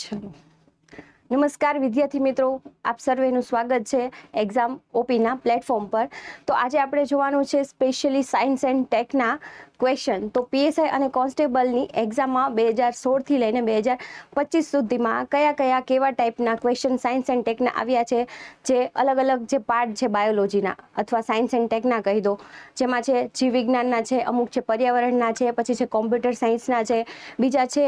ચલો નમસ્કાર વિદ્યાર્થી મિત્રો, આપ સર્વેનું સ્વાગત છે એક્ઝામ ઓપીના પ્લેટફોર્મ પર. તો આજે આપણે જોવાનું છે સ્પેશિયલી સાયન્સ એન્ડ ટેકના ક્વેશ્ચન. તો પીએસઆઈ અને કોન્સ્ટેબલની એક્ઝામમાં 2016થી લઈને 2025 સુધીમાં કયા કેવા ટાઈપના ક્વેશ્ચન સાયન્સ એન્ડ ટેકના આવ્યા છે, જે અલગ અલગ જે પાર્ટ છે બાયોલોજીના અથવા સાયન્સ એન્ડ ટેકના કહી દો, જેમાં છે જીવ વિજ્ઞાનના છે, અમુક છે પર્યાવરણના છે, પછી છે કોમ્પ્યુટર સાયન્સના છે, બીજા છે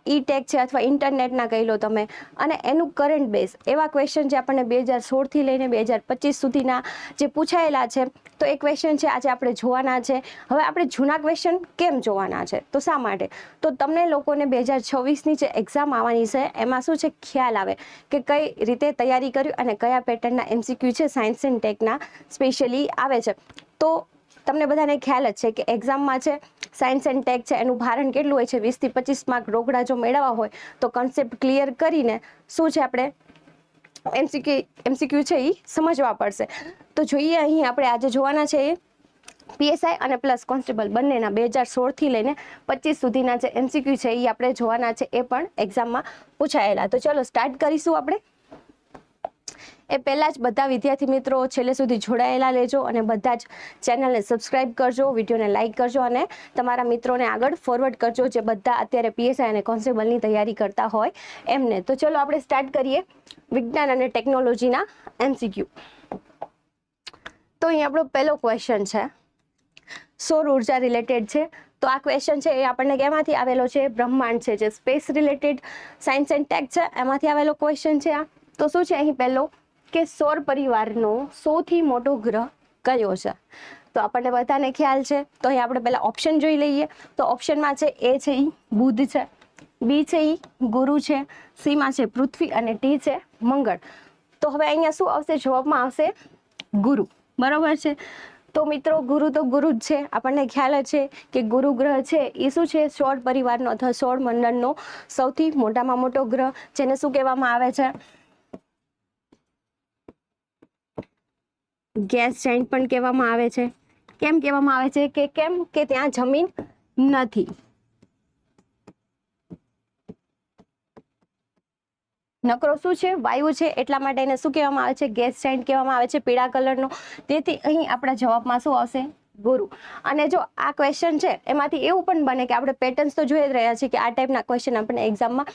ઈ ટેક છે અથવા ઇન્ટરનેટના કહી લો તમે, અને એનું કરંટ બેઝ એવા ક્વેશ્ચન જે આપણને 2016થી લઈને 2025 સુધીના જે પૂછાયેલા છે. તો એ ક્વેશ્ચન છે આજે આપણે જોવાના છે. હવે આપણે જૂના ક્વેશ્ચન કેમ જોવાના છે, તો શા માટે? તો તમને લોકોને 2026ની જે એક્ઝામ આવવાની છે એમાં શું છે ખ્યાલ આવે કે કઈ રીતે તૈયારી કર્યું અને કયા પેટર્નના એમસીક્યુ છે સાયન્સ એન્ડ ટેકના સ્પેશિયલી આવે છે. તો તમને બધાને ખ્યાલ જ છે કે એક્ઝામમાં છે સાયન્સ એન્ડ ટેક છે એનું ભારણ કેટલું હોય છે, 20થી 25 માર્ક રોકડા જો મેળવવા હોય તો કન્સેપ્ટ ક્લિયર કરીને શું છે આપણે એમસીક્યુ છે એ સમજવા પડશે. તો જોઈએ અહીં આપણે આજે જોવાના છે એ પીએસઆઈ અને પ્લસ કોન્સ્ટેબલ બંનેના 2016થી લઈને 25 સુધીના જે એમસીક્યુ છે એ આપણે જોવાના છે, એ પણ એક્ઝામમાં પૂછાયેલા. તો ચલો સ્ટાર્ટ કરીશું આપણે. એ પહેલાં જ બધા વિદ્યાર્થી મિત્રો છેલ્લે સુધી જોડાયેલા લેજો અને બધા જ ચેનલને સબસ્ક્રાઇબ કરજો, વિડીયોને લાઇક કરજો અને તમારા મિત્રોને આગળ ફોરવર્ડ કરજો જે બધા અત્યારે પીએસઆઈ અને કોન્સ્ટેબલની તૈયારી કરતા હોય એમને. તો ચલો આપણે સ્ટાર્ટ કરીએ વિજ્ઞાન અને ટેકનોલોજીના એમસીક્યુ. તો અહીં આપણો પહેલો ક્વેશ્ચન છે, સૌર ઉર્જા રિલેટેડ છે. તો આ ક્વેશ્ચન છે એ આપણને કેમાંથી આવેલો છે? બ્રહ્માંડ છે, જે space related science and tech છે એમાંથી આવેલો ક્વેશ્ચન છે આ. તો શું છે અહીં પહેલો કે સૌર પરિવારનો સૌથી મોટો ગ્રહ કયો છે? તો આપણને બધાને ખ્યાલ છે. તો અહીં આપણે પહેલા ઓપ્શન જોઈ લઈએ. તો ઓપ્શનમાં છે એ છે એ બુધ છે, બી છે એ ગુરુ છે, સી માં છે પૃથ્વી અને ડી છે મંગળ. તો હવે અહીંયા શું આવશે? જવાબમાં આવશે ગુરુ. બરોબર છે. તો મિત્રો ગુરુ તો ગુરુ જ છે, આપણને ખ્યાલ જ છે કે ગુરુ ગ્રહ છે એ શું છે સૌર પરિવારનો અથવા સૌર મંડળનો સૌથી મોટામાં મોટો ગ્રહ, જેને શું કહેવામાં આવે છે? ગેસ જાયન્ટ પણ કહેવામાં આવે છે. કેમ કહેવામાં આવે છે? કે કેમ કે ત્યાં જમીન નથી. નકરો શું છે? વાયુ છે, એટલા માટે એને શું કહેવામાં આવે છે? ગેસ જાયન્ટ કહેવામાં આવે છે, પીળા કલરનો. તેથી અહીં આપણા જવાબમાં શું આવશે? ગુરુ. અને જો આ ક્વેશ્ચન છે એમાંથી એવું પણ બને કે આપણે પેટર્ન્સ તો જોઈ જ રહ્યા છીએ કે આ ટાઈપના ક્વેશ્ચન આપણને એક્ઝામમાં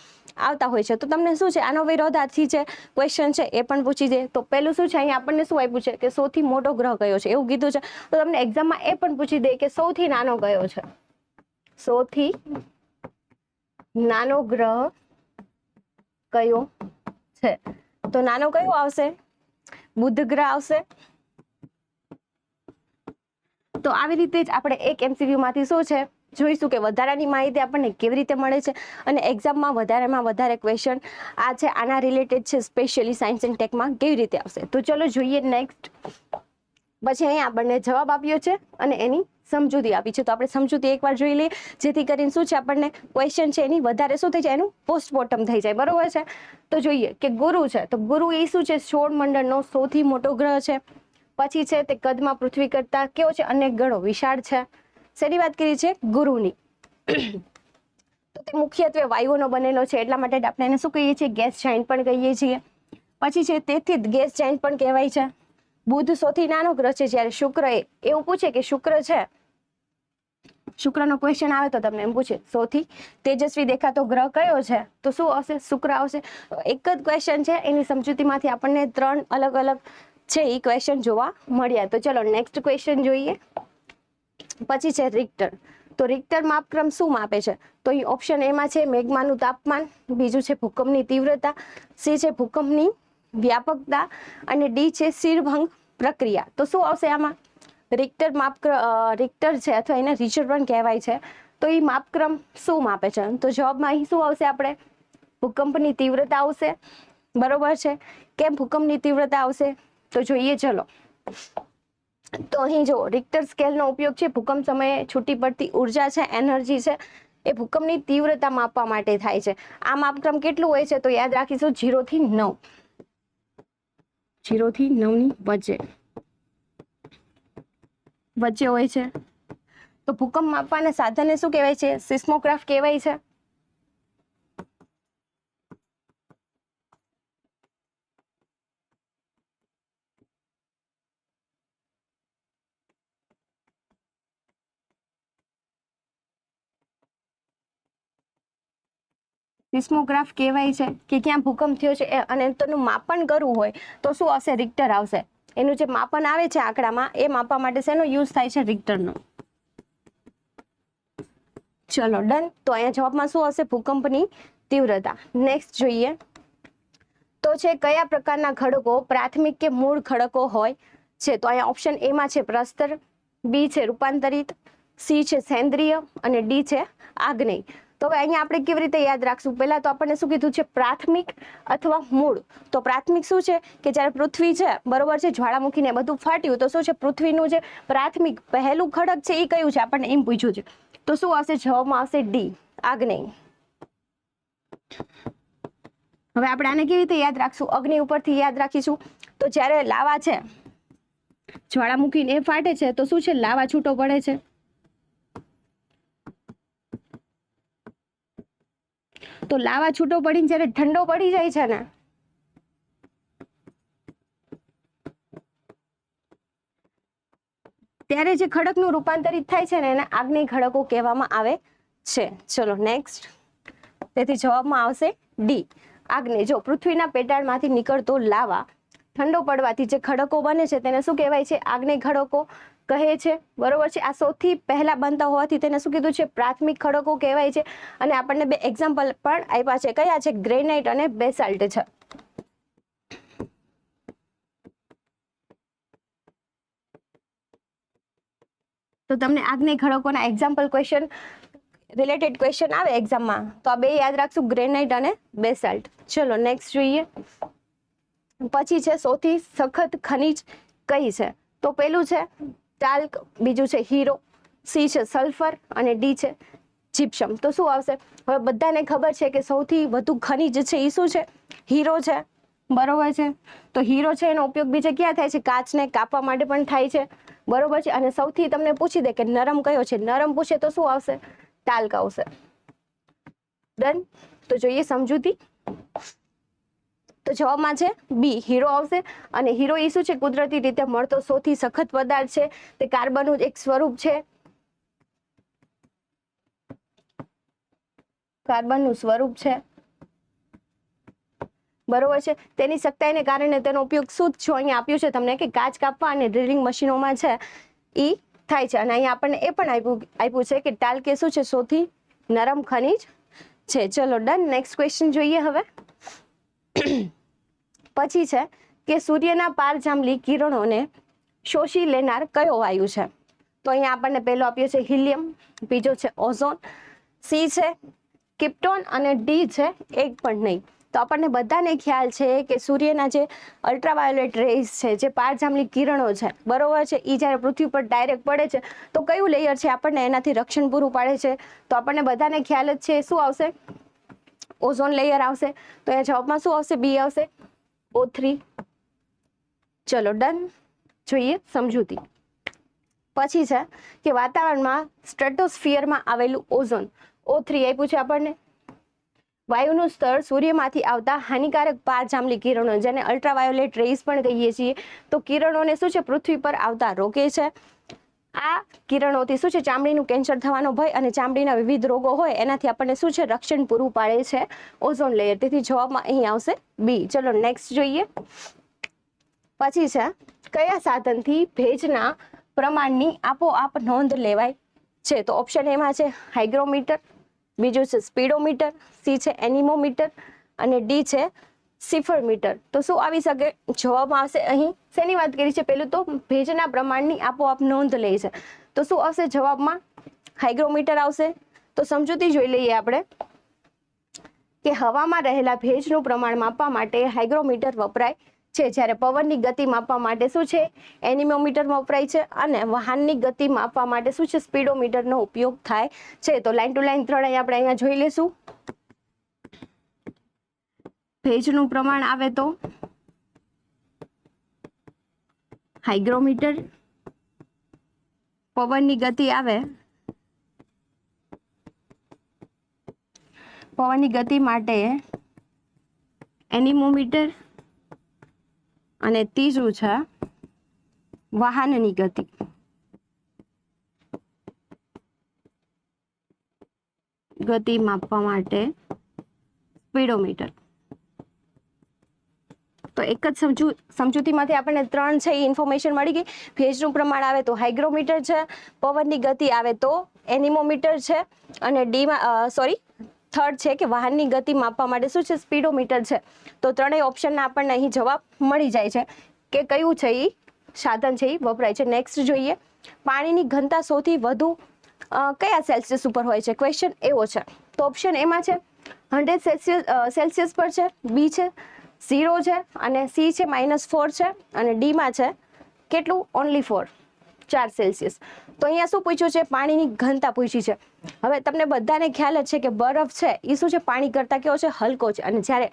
આવતા હોય છે. તો તમને શું છે આનો વિરોધાર્થી છે ક્વેશ્ચન છે એ પણ પૂછી દે. તો પહેલું શું છે અહીંયા આપણને શું આપ્યું છે કે સૌથી મોટો ગ્રહ કયો છે એવું કીધું છે. તો તમને એક્ઝામમાં એ પણ પૂછી દે કે સૌથી નાનો કયો છે? સૌથી નાનો ગ્રહ કયો છે? તો નાનો કયો આવશે? બુધ ગ્રહ આવશે. તો આવી રીતે જ આપણે એક એમસીક્યુ માંથી શું છે જોઈશું કે વધારાની માહિતી આપણને કેવી રીતે મળે છે અને એક્ઝામમાં વધારેમાં વધારે ક્વેશ્ચન આ છે આના રિલેટેડ છે સ્પેશિયલી સાયન્સ એન્ડ ટેકમાં કેવી રીતે આવશે. તો ચલો જોઈએ નેક્સ્ટ. પછી અહીં આપણને જવાબ આપ્યો છે અને એની સમજૂતી આપી છે. તો આપણે સમજૂતી એકવાર જોઈ લઈએ જેથી કરીને શું છે આપણને ક્વેશ્ચન છે એની વધારે શું થઈ જાય, એનું પોસ્ટમોર્ટમ થઈ જાય. બરોબર છે. તો જોઈએ કે ગુરુ છે, તો ગુરુ એ શું છે સૌર મંડળનો સૌથી મોટો ગ્રહ છે. પછી છે તે કદમાં પૃથ્વી કરતા કેવો છે? અનેક ગણો વિશાળ છે. શેની વાત કરી છે? ગુરુની. તો તે મુખ્યત્વે વાયુઓનો બનેલો છે, એટલા માટે આપણે એને શું કહીએ છીએ? ગેસ જાયન્ટ પણ કહીએ છીએ. પછી છે તેથી જ ગેસ જાયન્ટ પણ કહેવાય છે. બુધ સૌથી નાનો ગ્રહ છે, જ્યારે શુક્ર એવું પૂછે કે શુક્ર છે, શુક્રનો ક્વેશ્ચન આવે તો તમને એમ પૂછે સૌથી તેજસ્વી દેખાતો ગ્રહ કયો છે? તો શું આવશે? શુક્ર આવશે. એક જ ક્વેશ્ચન છે, એની સમજૂતીમાંથી આપણને 3 અલગ અલગ છે એ ક્વેશ્ચન જોવા મળ્યા. તો ચલો નેક્સ્ટ ક્વેશ્ચન જોઈએ. પછી છે રિક્ટર. તો રિક્ટર માપક્રમ શું માપે છે? તો અહીં ઓપ્શન એમાં છે મેગ્માનું તાપમાન, બીજું છે ભૂકંપની તીવ્રતા, સી છે ભૂકંપની વ્યાપકતા અને ડી છે શિરભંગ પ્રક્રિયા. તો શું આવશે આમાં? રિક્ટર રિક્ટર છે અથવા એને રિચર પણ કહેવાય છે. તો એ માપક્રમ શું માપે છે? તો જવાબમાં અહીં શું આવશે? આપણે ભૂકંપની તીવ્રતા આવશે. બરોબર છે. કેમ ભૂકંપની તીવ્રતા આવશે? તો જોઈએ ચલો. તો અહીં જો રિક્ટર સ્કેલનો ઉપયોગ છે ભૂકંપ સમયે છૂટી પડતી ઉર્જા છે, એનર્જી છે, એ ભૂકંપની તીવ્રતા માપવા માટે થાય છે. આ માપક્રમ કેટલું હોય છે? તો યાદ રાખીશું 0 થી 9. 0 થી 9 ની વચ્ચે હોય છે. તો ભૂકંપ માપવાના સાધનને શું કહેવાય છે? સિસ્મોગ્રાફ કહેવાય છે. સિસ્મોગ્રાફ કહેવાય છે કે ક્યાં ભૂકંપ થયો છે અને તેનું માપન કરવું હોય તો શું આવશે? રિક્ટર આવશે. એનું જે માપન આવે છે આંકડામાં એ માપવા માટે શેનો યુઝ થાય છે? રિક્ટરનો. ચલો ડન. તો અહીંયા જવાબમાં શું હશે? ભૂકંપની તીવ્રતા. નેક્સ્ટ જોઈએ તો છે કયા પ્રકારના ખડકો પ્રાથમિક કે મૂળ ખડકો હોય છે? તો અહીંયા ઓપ્શન એ માં છે પ્રસ્તર, બી છે રૂપાંતરિત, સી છે સેન્દ્રિય અને ડી છે આગ્નેય. તો હવે અહીંયા આપણે કેવી રીતે યાદ રાખશું? પહેલા તો આપણને શું કીધું છે? પ્રાથમિક અથવા મૂળ. તો પ્રાથમિક શું છે કે જ્યારે પૃથ્વી છે બરોબર છે, જ્વાળામુખીને બધું ફાટ્યું તો શું છે? પૃથ્વીનું જે પ્રાથમિક પહેલું ખડક છે એ કયું છે? આપણને એમ પૂછ્યું છે. તો શું આવશે? જવાબમાં આવશે ડી આગ્નેય. હવે આપણે આને કેવી રીતે યાદ રાખશું? અગ્નિ ઉપરથી યાદ રાખીશું. તો જ્યારે લાવા છે જ્વાળામુખીને એ ફાટે છે તો શું છે? લાવા છૂટો પડે છે. તો લાવા છૂટો પડીને જ્યારે ઠંડો પડી જાય છે ને ત્યારે જે ખડકનું રૂપાંતરિત થાય છે ને એને આગ્નેય ખડકો કહેવામાં આવે છે. ચલો નેક્સ્ટ. તેથી જવાબમાં આવશે ડી આગ્નેય. જો પૃથ્વીના પેટાળમાંથી નીકળતો લાવા ઠંડો પડવાથી જે ખડકો બને છે તેને શું કહેવાય છે? આગ્નેય ખડકો કહે છે. બરોબર છે. આ સૌથી પહેલા બનતા હોવાથી તેને શું કીધું છે? પ્રાથમિક ખડકો કહેવાય છે. અને આપણને બે એક્ઝામ્પલ પણ આપ્યા છે. કયા છે? ગ્રેનાઇટ અને બેસાલ્ટ છે. તો તમને આગ્નેય ખડકોના એક્ઝામ્પલ ક્વેશ્ચન રિલેટેડ ક્વેશ્ચન આવે એક્ઝામમાં તો આ બે યાદ રાખશું, ગ્રેનાઇટ અને બેસાલ્ટ. ચલો નેક્સ્ટ જોઈએ. પછી છે સૌથી સખત ખનિજ કઈ છે? તો પેલું છે ટાલ્ક, બીજું છે હીરો, સી છે સલ્ફર અને ડી છે જીપ્સમ. તો શું આવશે? હવે બધાને ખબર છે કે સૌથી વધુ ખનિજ છે એ શું છે? હીરો છે. બરોબર છે. તો હીરો છે એનો ઉપયોગ બીજે ક્યાં થાય છે? કાચને કાપવા માટે પણ થાય છે. બરોબર છે. અને સૌથી તમને પૂછી દે કે નરમ કયો છે? નરમ પૂછે તો શું આવશે? ટાલ્ક આવશે. ડન. તો જોઈએ સમજૂતી. તો જવાબમાં છે બી હીરો આવશે. અને હીરો એ શું છે? કુદરતી રીતે મળતો સૌથી સખત પદાર્થ છે. તે કાર્બનનું એક સ્વરૂપ છે. કાર્બનનું સ્વરૂપ છે. બરોબર છે. તેની સખ્તાઈને કારણે તેનો ઉપયોગ શું જો અહીંયા આપ્યું છે તમને કે કાચ કાપવા અને ડ્રિલિંગ મશીનોમાં છે ઈ થાય છે. અને અહીંયા આપણને એ પણ આપ્યું છે કે ટાલ્ક એ શું છે? સૌથી નરમ ખનિજ છે. ચલો ડન. નેક્સ્ટ ક્વેશ્ચન જોઈએ હવે. પછી છે કે સૂર્યના પારજાંબલી કિરણોને શોષી લેનાર કયો વાયુ છે? તો અહીંયા આપણને પહેલો આપ્યો છે હિલિયમ, બીજો છે ઓઝોન, સી છે કિપ્ટોન અને ડી છે એક પણ નહીં. તો આપણને બધાને ખ્યાલ છે કે સૂર્યના જે અલ્ટ્રાવાયોલેટ રેઝ છે, જે પારજાંબલી કિરણો છે બરોબર છે, એ જ્યારે પૃથ્વી પર ડાયરેક્ટ પડે છે તો કયું લેયર છે આપણને એનાથી રક્ષણ પૂરું પાડે છે? તો આપણને બધાને ખ્યાલ જ છે શું આવશે? ઓઝોન લેયર આવશે. તો અહીંયા જવાબમાં શું આવશે? બી આવશે O3. ચલો ડન. જોઈએ સમજૂતી. પછી છે કે વાતાવરણમાં સ્ટ્રેટોસ્ફિયરમાં આવેલું ઓઝોન O3 આપ્યું છે આપણને. વાયુનું સ્તર સૂર્યમાંથી આવતા હાનિકારક પારજાંબલી કિરણો જેને અલ્ટ્રાવાયોલેટ રેઝ પણ કહીએ છીએ તો કિરણોને શું છે? પૃથ્વી પર આવતા રોકે છે. આ કિરણોથી શું છે? ચામડીનું કેન્સર થવાનો ભય અને ચામડીના વિવિધ રોગો હોય એનાથી આપણને શું છે? રક્ષણ પૂરું પાડે છે ઓઝોન લેયર. તેથી જવાબમાં અહીં આવશે બી. ચલો નેક્સ્ટ જોઈએ. પછી છે કયા સાધનથી ભેજના પ્રમાણની આપોઆપ નોંધ લેવાય છે? તો ઓપ્શન એમાં છે હાઇગ્રોમીટર, બીજું છે સ્પીડોમીટર, સી છે એનિમોમીટર અને ડી છે સિફરમીટર. તો શું આવી શકે? જવાબમાં આવશે અહીં શેની વાત કરી છે? પેલું તો ભેજના પ્રમાણની આપોઆપ નોંધ લે છે. તો શું આવશે જવાબમાં? હાઇગ્રોમીટર આવશે. તો સમજૂતી જોઈ લઈએ આપણે કે હવામાં રહેલા ભેજનું પ્રમાણ માપવા માટે હાઇગ્રોમીટર વપરાય છે. જ્યારે પવનની ગતિ માપવા માટે શું છે? એનિમોમીટર વપરાય છે. અને વાહનની ગતિ માપવા માટે શું છે? સ્પીડોમીટરનો ઉપયોગ થાય છે. તો લાઈન ટુ લાઈન ત્રણેય આપણે અહીંયા જોઈ લેશું. ભેજનું પ્રમાણ આવે તો હાઇગ્રોમીટર, પવનની ગતિ આવે પવનની ગતિ માટે એનિમોમીટર અને ત્રીજું છે વાહનની ગતિ. ગતિ માપવા માટે સ્પીડોમીટર. તો એક જ સમજૂતીમાંથી આપણને 3 છે એ ઇન્ફોર્મેશન મળી ગઈ. ભેજનું પ્રમાણ આવે તો હાઇગ્રોમીટર છે, પવનની ગતિ આવે તો એનિમોમીટર છે, અને થર્ડ છે કે વાહનની ગતિ માપવા માટે શું છે, સ્પીડોમીટર છે. તો ત્રણેય ઓપ્શનના આપણને અહીં જવાબ મળી જાય છે કે કયું છે એ સાધન છે એ વપરાય છે. નેક્સ્ટ જોઈએ, પાણીની ઘનતા સૌથી વધુ કયા સેલ્સિયસ ઉપર હોય છે? ક્વેશ્ચન એવો છે. તો ઓપ્શન એમાં છે 100 સેલ્સિયસ પર છે, બી છે 0 છે, અને સી છે -4 છે, અને ડીમાં છે કેટલું, ઓનલી 4 સેલ્સિયસ. તો અહીંયા શું પૂછ્યું છે? પાણીની ઘનતા પૂછી છે. હવે તમને બધાને ખ્યાલ જ છે કે બરફ છે એ શું છે, પાણી કરતાં કેવો છે, હલકો છે, અને જ્યારે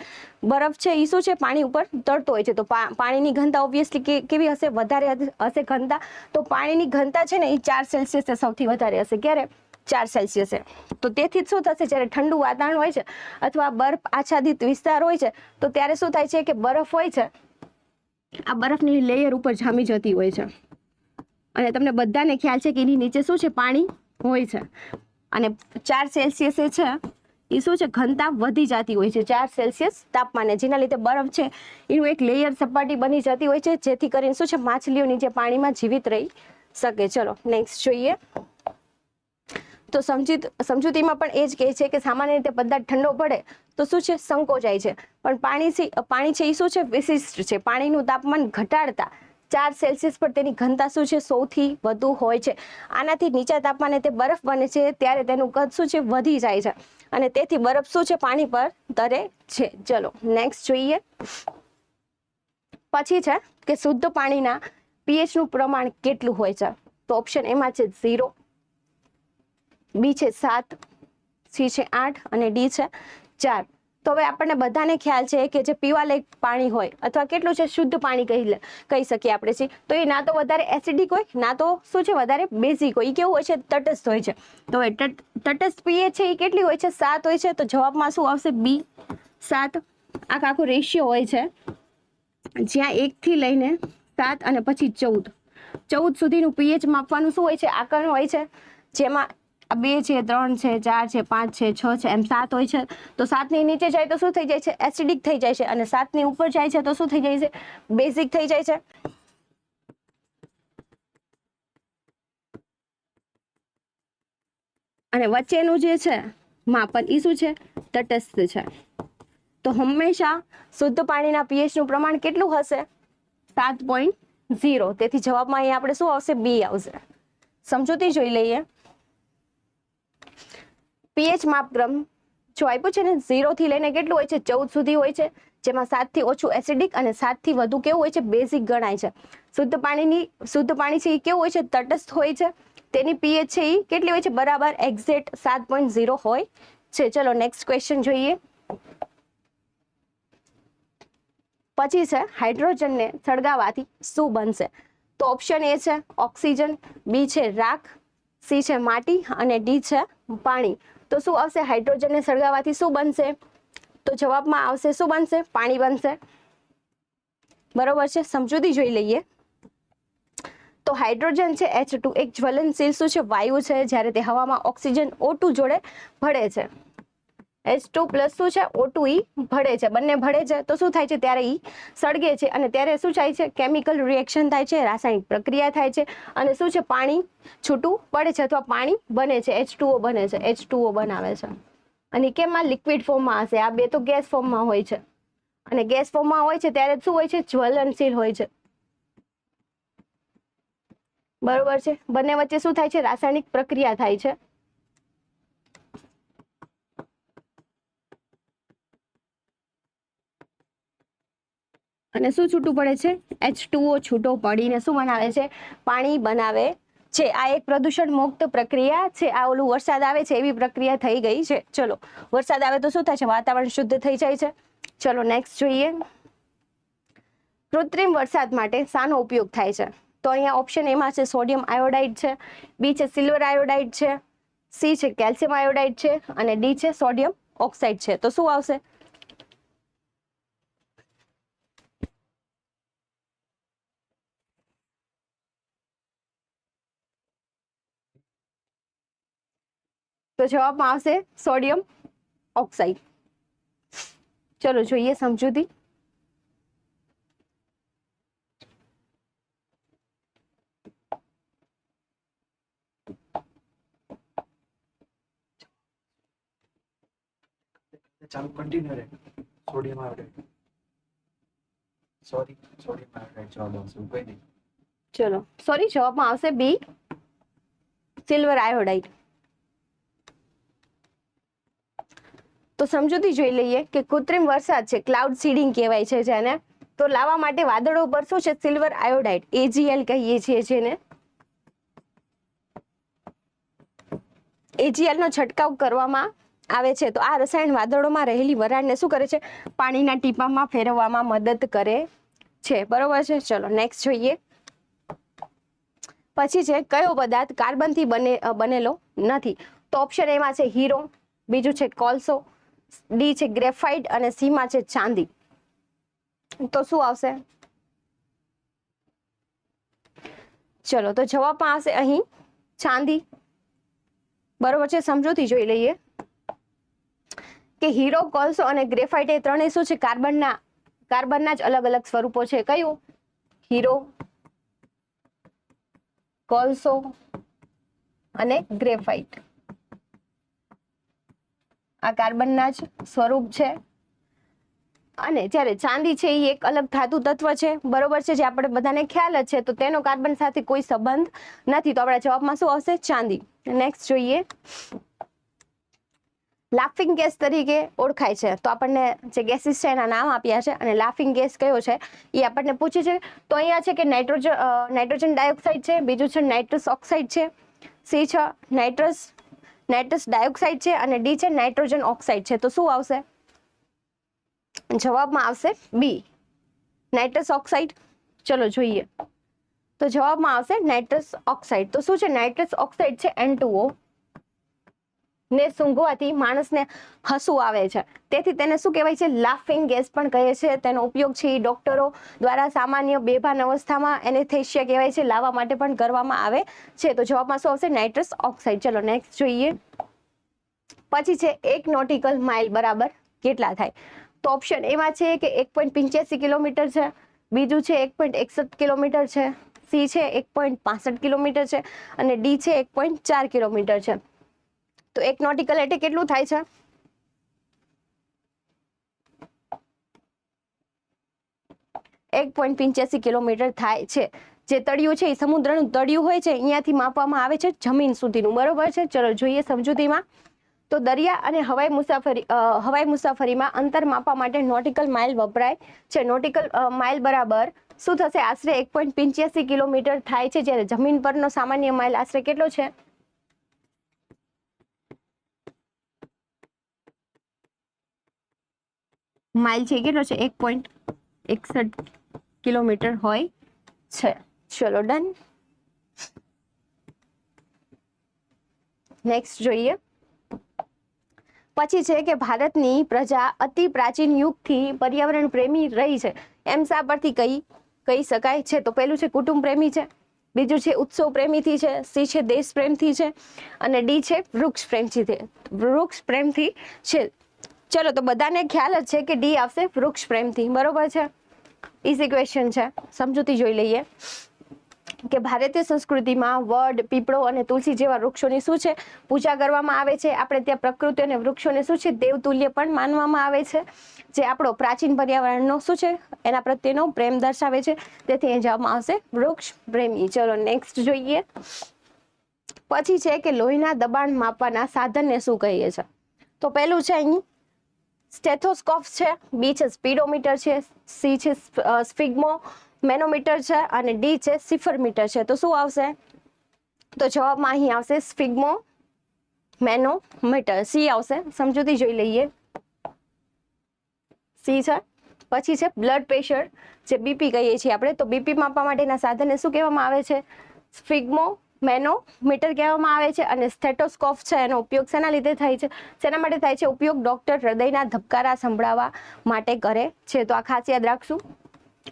બરફ છે એ શું છે, પાણી ઉપર તરતો હોય છે. તો પાણીની ઘનતા ઓબ્વિયસલી કેવી હશે, વધારે હશે ઘનતા. તો પાણીની ઘનતા છે ને એ 4 સેલ્સિયસ સૌથી વધારે હશે. ક્યારે? 4 સેલ્સિયસે. તો તેથી જ શું થશે, જ્યારે ઠંડુ વાતાવરણ હોય છે અથવા બરફ આચ્છાદિત વિસ્તાર હોય છે તો ત્યારે શું થાય છે કે બરફ હોય છે, આ બરફની લેયર ઉપર જામી જતી હોય છે, અને તમને બધાને ખ્યાલ છે કે એની નીચે શું છે, પાણી હોય છે. અને 4 સેલ્સિયસે છે એ શું છે, ઘનતા વધી જતી હોય છે 4 સેલ્સિયસ તાપમાને, જેના લીધે બરફ છે એનું એક લેયર સપાટી બની જતી હોય છે, જેથી કરીને શું છે, માછલીઓ નીચે પાણીમાં જીવિત રહી શકે. ચલો નેક્સ્ટ જોઈએ. તો સમજૂતીમાં પણ એ જ કહે છે કે સામાન્ય રીતે પદાર્થ ઠંડો પડે તો શું છે, સંકોચાય છે. પણ પાણી છે એ શું છે, વિશિષ્ટ છે. પાણીનું તાપમાન ઘટાડતા 4 સેલ્સિયસ પર તેની ઘનતા શું છે, સૌથી વધુ હોય છે. આનાથી નીચા તાપમાને તે બરફ બને છે ત્યારે તેનું કદ શું છે, વધી જાય છે, અને તેથી બરફ શું છે, પાણી પર તરે છે. ચલો નેક્સ્ટ જોઈએ. પછી છે કે શુદ્ધ પાણીના pH નું પ્રમાણ કેટલું હોય છે? તો ઓપ્શન એમાં છે 0, બી છે 7, સી છે 8, અને ડી છે 4. તો હવે આપણને બધાને ખ્યાલ છે કે જે પીવાલાયક પાણી હોય અથવા કેટલું છે, શુદ્ધ પાણી કહી શકીએ આપણે છીએ, તો એ ના તો વધારે એસિડિક હોય, ના તો શું છે, વધારે બેઝિક હોય. એ કેવું હોય છે, તટસ્થ હોય છે. તો તટસ્થ pH છે એ કેટલી હોય છે, 7 હોય છે. તો જવાબમાં શું આવશે, બી 7. આખો રેશિયો હોય છે, જ્યાં 1 થી લઈને 7 અને પછી 14 સુધીનું pH માપવાનું શું હોય છે, આકરણ હોય છે, જેમાં 2 છે, 3 છે, 4 છે, 5 છે, 6 છે, એમ 7 હોય છે. તો 7 ની નીચે જાય તો શું થઈ જાય છે, એસિડિક થઈ જાય છે, અને 7 ની ઉપર જાય છે તો શું થઈ જાય છે, બેઝિક થઈ જાય છે. અને વચ્ચેનું જે છે માપન એ શું છે, તટસ્થ છે. તો હંમેશા શુદ્ધ પાણીના pH નું પ્રમાણ કેટલું હશે, 7.0. તેથી જવાબમાં અહીં આપણે શું આવશે, બી આવશે. સમજૂતી જોઈ લઈએ. pH માપક્રમ જો આપ્યું છે ને, 0 થી લઈને કેટલું હોય છે, 14 સુધી હોય છે, જેમાં 7 થી ઓછું એસિડિક અને 7 થી વધુ કેવું હોય છે, બેઝિક ગણાય છે. શુદ્ધ પાણી છે એ કેવું હોય છે, તટસ્થ હોય છે. તેની pH છે એ કેટલી હોય છે, બરાબર એક્ઝેક્ટ 7.0 હોય છે. ચલો નેક્સ્ટ ક્વેશ્ચન જોઈએ. પછી છે હાઇડ્રોજનને સળગાવવાથી શું બનશે? તો ઓપ્શન એ છે ઓક્સિજન, બી છે રાખ, સી છે માટી, અને ડી છે પાણી. તો શું આવશે, હાઇડ્રોજનને સળગાવવાથી શું બનશે? તો જવાબમાં આવશે શું બનશે, પાણી બનશે. બરોબર છે. સમજૂતી જોઈ લઈએ. તો હાઇડ્રોજન છે H2 એક જ્વલનશીલ શું છે, વાયુ છે. જ્યારે તે હવામાં ઓક્સિજન O2 જોડે ભળે છે, H2+ શું છે, O2 ઈ ભળે છે, બંને ભળે છે તો શું થાય છે, ત્યારે ઈ સળગે છે, અને ત્યારે શું થાય છે, કેમિકલ રિએક્શન થાય છે, રાસાયણિક પ્રક્રિયા થાય છે, અને શું છે, પાણી છૂટું પડે છે અથવા પાણી બને છે, H2O બને છે, H2O બનાવે છે. અને કેમાં લિક્વિડ ફોર્મમાં હશે, આ બે તો ગેસ ફોર્મમાં હોય છે, અને ગેસ ફોર્મમાં હોય છે ત્યારે શું હોય છે, જ્વલનશીલ હોય છે. બરોબર છે. બંને વચ્ચે શું થાય છે, રાસાયણિક પ્રક્રિયા થાય છે. અને શું છૂટું પડે છે, H2O છૂટો પડીને શું બનાવે છે, પાણી બનાવે છે. આ એક પ્રદૂષણ મુક્ત પ્રક્રિયા છે. આ ઓલું વરસાદ આવે છે એવી પ્રક્રિયા થઈ ગઈ છે. ચલો વરસાદ આવે તો શું થાય છે, વાતાવરણ શુદ્ધ થઈ જાય છે. ચલો નેક્સ્ટ જોઈએ. કૃત્રિમ વરસાદ માટે શાનો ઉપયોગ થાય છે? તો અહીંયા ઓપ્શન એમાં છે સોડિયમ આયોડાઇડ છે, બી છે સિલ્વર આયોડાઇડ છે, સી છે કેલ્શિયમ આયોડાઇડ છે, અને ડી છે સોડિયમ ઓક્સાઇડ છે. તો શું આવશે? તો જવાબમાં આવશે સોડિયમ ઓક્સાઇડ. ચલો જોઈએ સમજૂતી. ચાલુ કન્ટિન્યુ રહે. Sodium iodide. સોડિયમ આયોડાઇડ જવાબ આવશે, એવું કહી દે. ચલો સોરી, જવાબમાં આવશે બી, સિલ્વર આયોડાઇડ. તો સમજૂતી જોઈ લઈએ કે કૃત્રિમ વરસાદ છે, ક્લાઉડ સીડિંગ કહેવાય છે જેને. તો લાવવા માટે વાદળો ઉપર શું છે, સિલ્વર આયોડાઇડ AgL કહીએ છીએ જેને. AgL નો છંટકાવ કરવામાં આવે છે. તો આ રસાયણ વાદળોમાં રહેલી વરાળને શું કરે છે, પાણીના ટીપામાં ફેરવવામાં મદદ કરે છે. બરોબર છે. ચલો નેક્સ્ટ જોઈએ. પછી છે કયો પદાર્થ કાર્બનથી બનેલો નથી. તો ઓપ્શન એમાં છે હીરો, બીજું છે કોલસો, ડી છે ગ્રેફાઇટ અને સી માં છે ચાંદી. તો શું આવશે? ચલો તો જવાબમાં આવશે અહીં ચાંદી. બરોબર છે. સમજૂતી જોઈ લઈએ કે હીરો, કોલસો અને ગ્રેફાઇટ એ ત્રણેય શું છે, કાર્બનના જ અલગ અલગ સ્વરૂપો છે. કયું? હીરો, કોલસો અને ગ્રેફાઇટ. આ કાર્બનના જ સ્વરૂપ છે. અને જ્યારે ચાંદી છે એ એક અલગ ધાતુ તત્વ છે. બરોબર છે, જે આપણે બધાને ખ્યાલ જ છે. તો તેનો કાર્બન સાથે કોઈ સંબંધ નથી. તો આપણા જવાબમાં શું આવશે? ચાંદી. નેક્સ્ટ જોઈએ. લાફિંગ ગેસ તરીકે ઓળખાય છે. તો આપણને જે ગેસીસ છે એના નામ આપ્યા છે અને લાફિંગ ગેસ કયો છે એ આપણને પૂછે છે. તો અહીંયા છે કે નાઇટ્રોજન ડાયોક્સાઇડ છે, બીજું છે નાઇટ્રસ ઓક્સાઇડ છે, સી છે નાઇટ્રસ ડાયોક્સાઇડ છે અને ડી છે નાઇટ્રોજન ઓક્સાઇડ છે. તો શું આવશે? જવાબમાં આવશે બી, નાઇટ્રસ ઓક્સાઇડ. ચલો જોઈએ. તો જવાબમાં આવશે નાઇટ્રસ ઓક્સાઇડ. તો શું છે? નાઇટ્રસ ઓક્સાઇડ છે N2O ને સૂંઘવાથી માણસને હસવું આવે છે. તેથી તેને શું કહેવાય છે? લાફિંગ ગેસ પણ કહે છે. તેનો ઉપયોગ છે એ ડોક્ટરો દ્વારા સામાન્ય બેભાન અવસ્થામાં એનેસ્થેસિયા કહેવાય છે લાવવા માટે પણ કરવામાં આવે છે. તો જવાબમાં શું આવશે? Nitrous oxide. ચલો નેક્સ્ટ જોઈએ. પછી છે 1 નોટિકલ માઇલ બરાબર કેટલા થાય? તો ઓપ્શન એમાં છે કે 1.85 કિલોમીટર છે, બીજું છે 1.61 કિલોમીટર છે, સી છે 1.65 કિલોમીટર છે અને ડી છે 1.4 કિલોમીટર છે. તો 1 નોટિકલ એટલે કેટલું થાય છે? એક 1.85 કિલોમીટર થાય છે. જે તળિયું છે એ સમુદ્રનું તળિયું હોય છે, અહીંયાથી માપવામાં આવે છે જમીન સુધીનું. બરોબર છે. ચલો જોઈએ સમજૂતીમાં. તો દરિયા અને હવાઈ મુસાફરીમાં અંતર માપવા માટે નોટિકલ માઇલ વપરાય છે. નોટિકલ માઇલ બરાબર શું થશે? આશરે 1.85 કિલોમીટર થાય છે. જ્યારે જમીન પરનો સામાન્ય માઇલ આશરે કેટલો છે? માઇલ છે કેટલો છે? 1.61 કિલોમીટર હોય છે. ચલો ડન. નેક્સ્ટ જોઈએ. પછી છે કે ભારતની પ્રજા અતિ પ્રાચીન યુગથી પર્યાવરણ પ્રેમી રહી છે. એમ શા પરથી કહી શકાય છે? તો પહેલું છે કુટુંબ પ્રેમી છે, બીજું છે ઉત્સવ પ્રેમીથી છે, સી છે દેશ પ્રેમથી છે અને ડી છે વૃક્ષ પ્રેમથી છે. ચલો તો બધાને ખ્યાલ જ છે કે ડી આવશે વૃક્ષ પ્રેમથી. બરોબર છે. ઇઝી ક્વેશ્ચન છે. સમજૂતી જોઈ લઈએ કે ભારતીય સંસ્કૃતિમાં વડ, પીપળો અને તુલસી જેવા વૃક્ષોની શું છે? પૂજા કરવામાં આવે છે. આપણે ત્યાં પ્રકૃતિ અને વૃક્ષોને શું છે? દેવતુલ્ય પણ માનવામાં આવે છે. જે આપણો પ્રાચીન પર્યાવરણનો શું છે? એના પ્રત્યેનો પ્રેમ દર્શાવે છે. તેથી એ જવાબમાં આવશે વૃક્ષ પ્રેમી. ચલો નેક્સ્ટ જોઈએ. પછી છે કે લોહીના દબાણ માપવાના સાધનને શું કહીએ છે? તો પહેલું છે અહીં સ્ટેથોસ્કોપ છે, બી છે સ્પીડોમીટર છે, સી છે સ્ફિગ્મો મેનોમીટર છે અને ડી છે સિફરમીટર છે. તો શું આવશે? તો જવાબમાં અહીં આવશે સ્ફિગ્મો મેનોમીટર. સી આવશે. સમજૂતી જોઈ લઈએ. સી છે. પછી છે બ્લડ પ્રેશર, જે બીપી કહીએ છીએ આપણે. તો બીપી માપવા માટેના સાધનને શું કહેવામાં આવે છે? સ્ફિગ્મો મેનોમીટર કહેવામાં આવે છે. અને સ્ટેથોસ્કોપ છે એનો ઉપયોગ શેના લીધે થાય છે? શેના માટે થાય છે ઉપયોગ? ડોક્ટર હૃદયના ધબકારા સંભળાવવા માટે કરે છે. તો આ ખાસ યાદ રાખશું.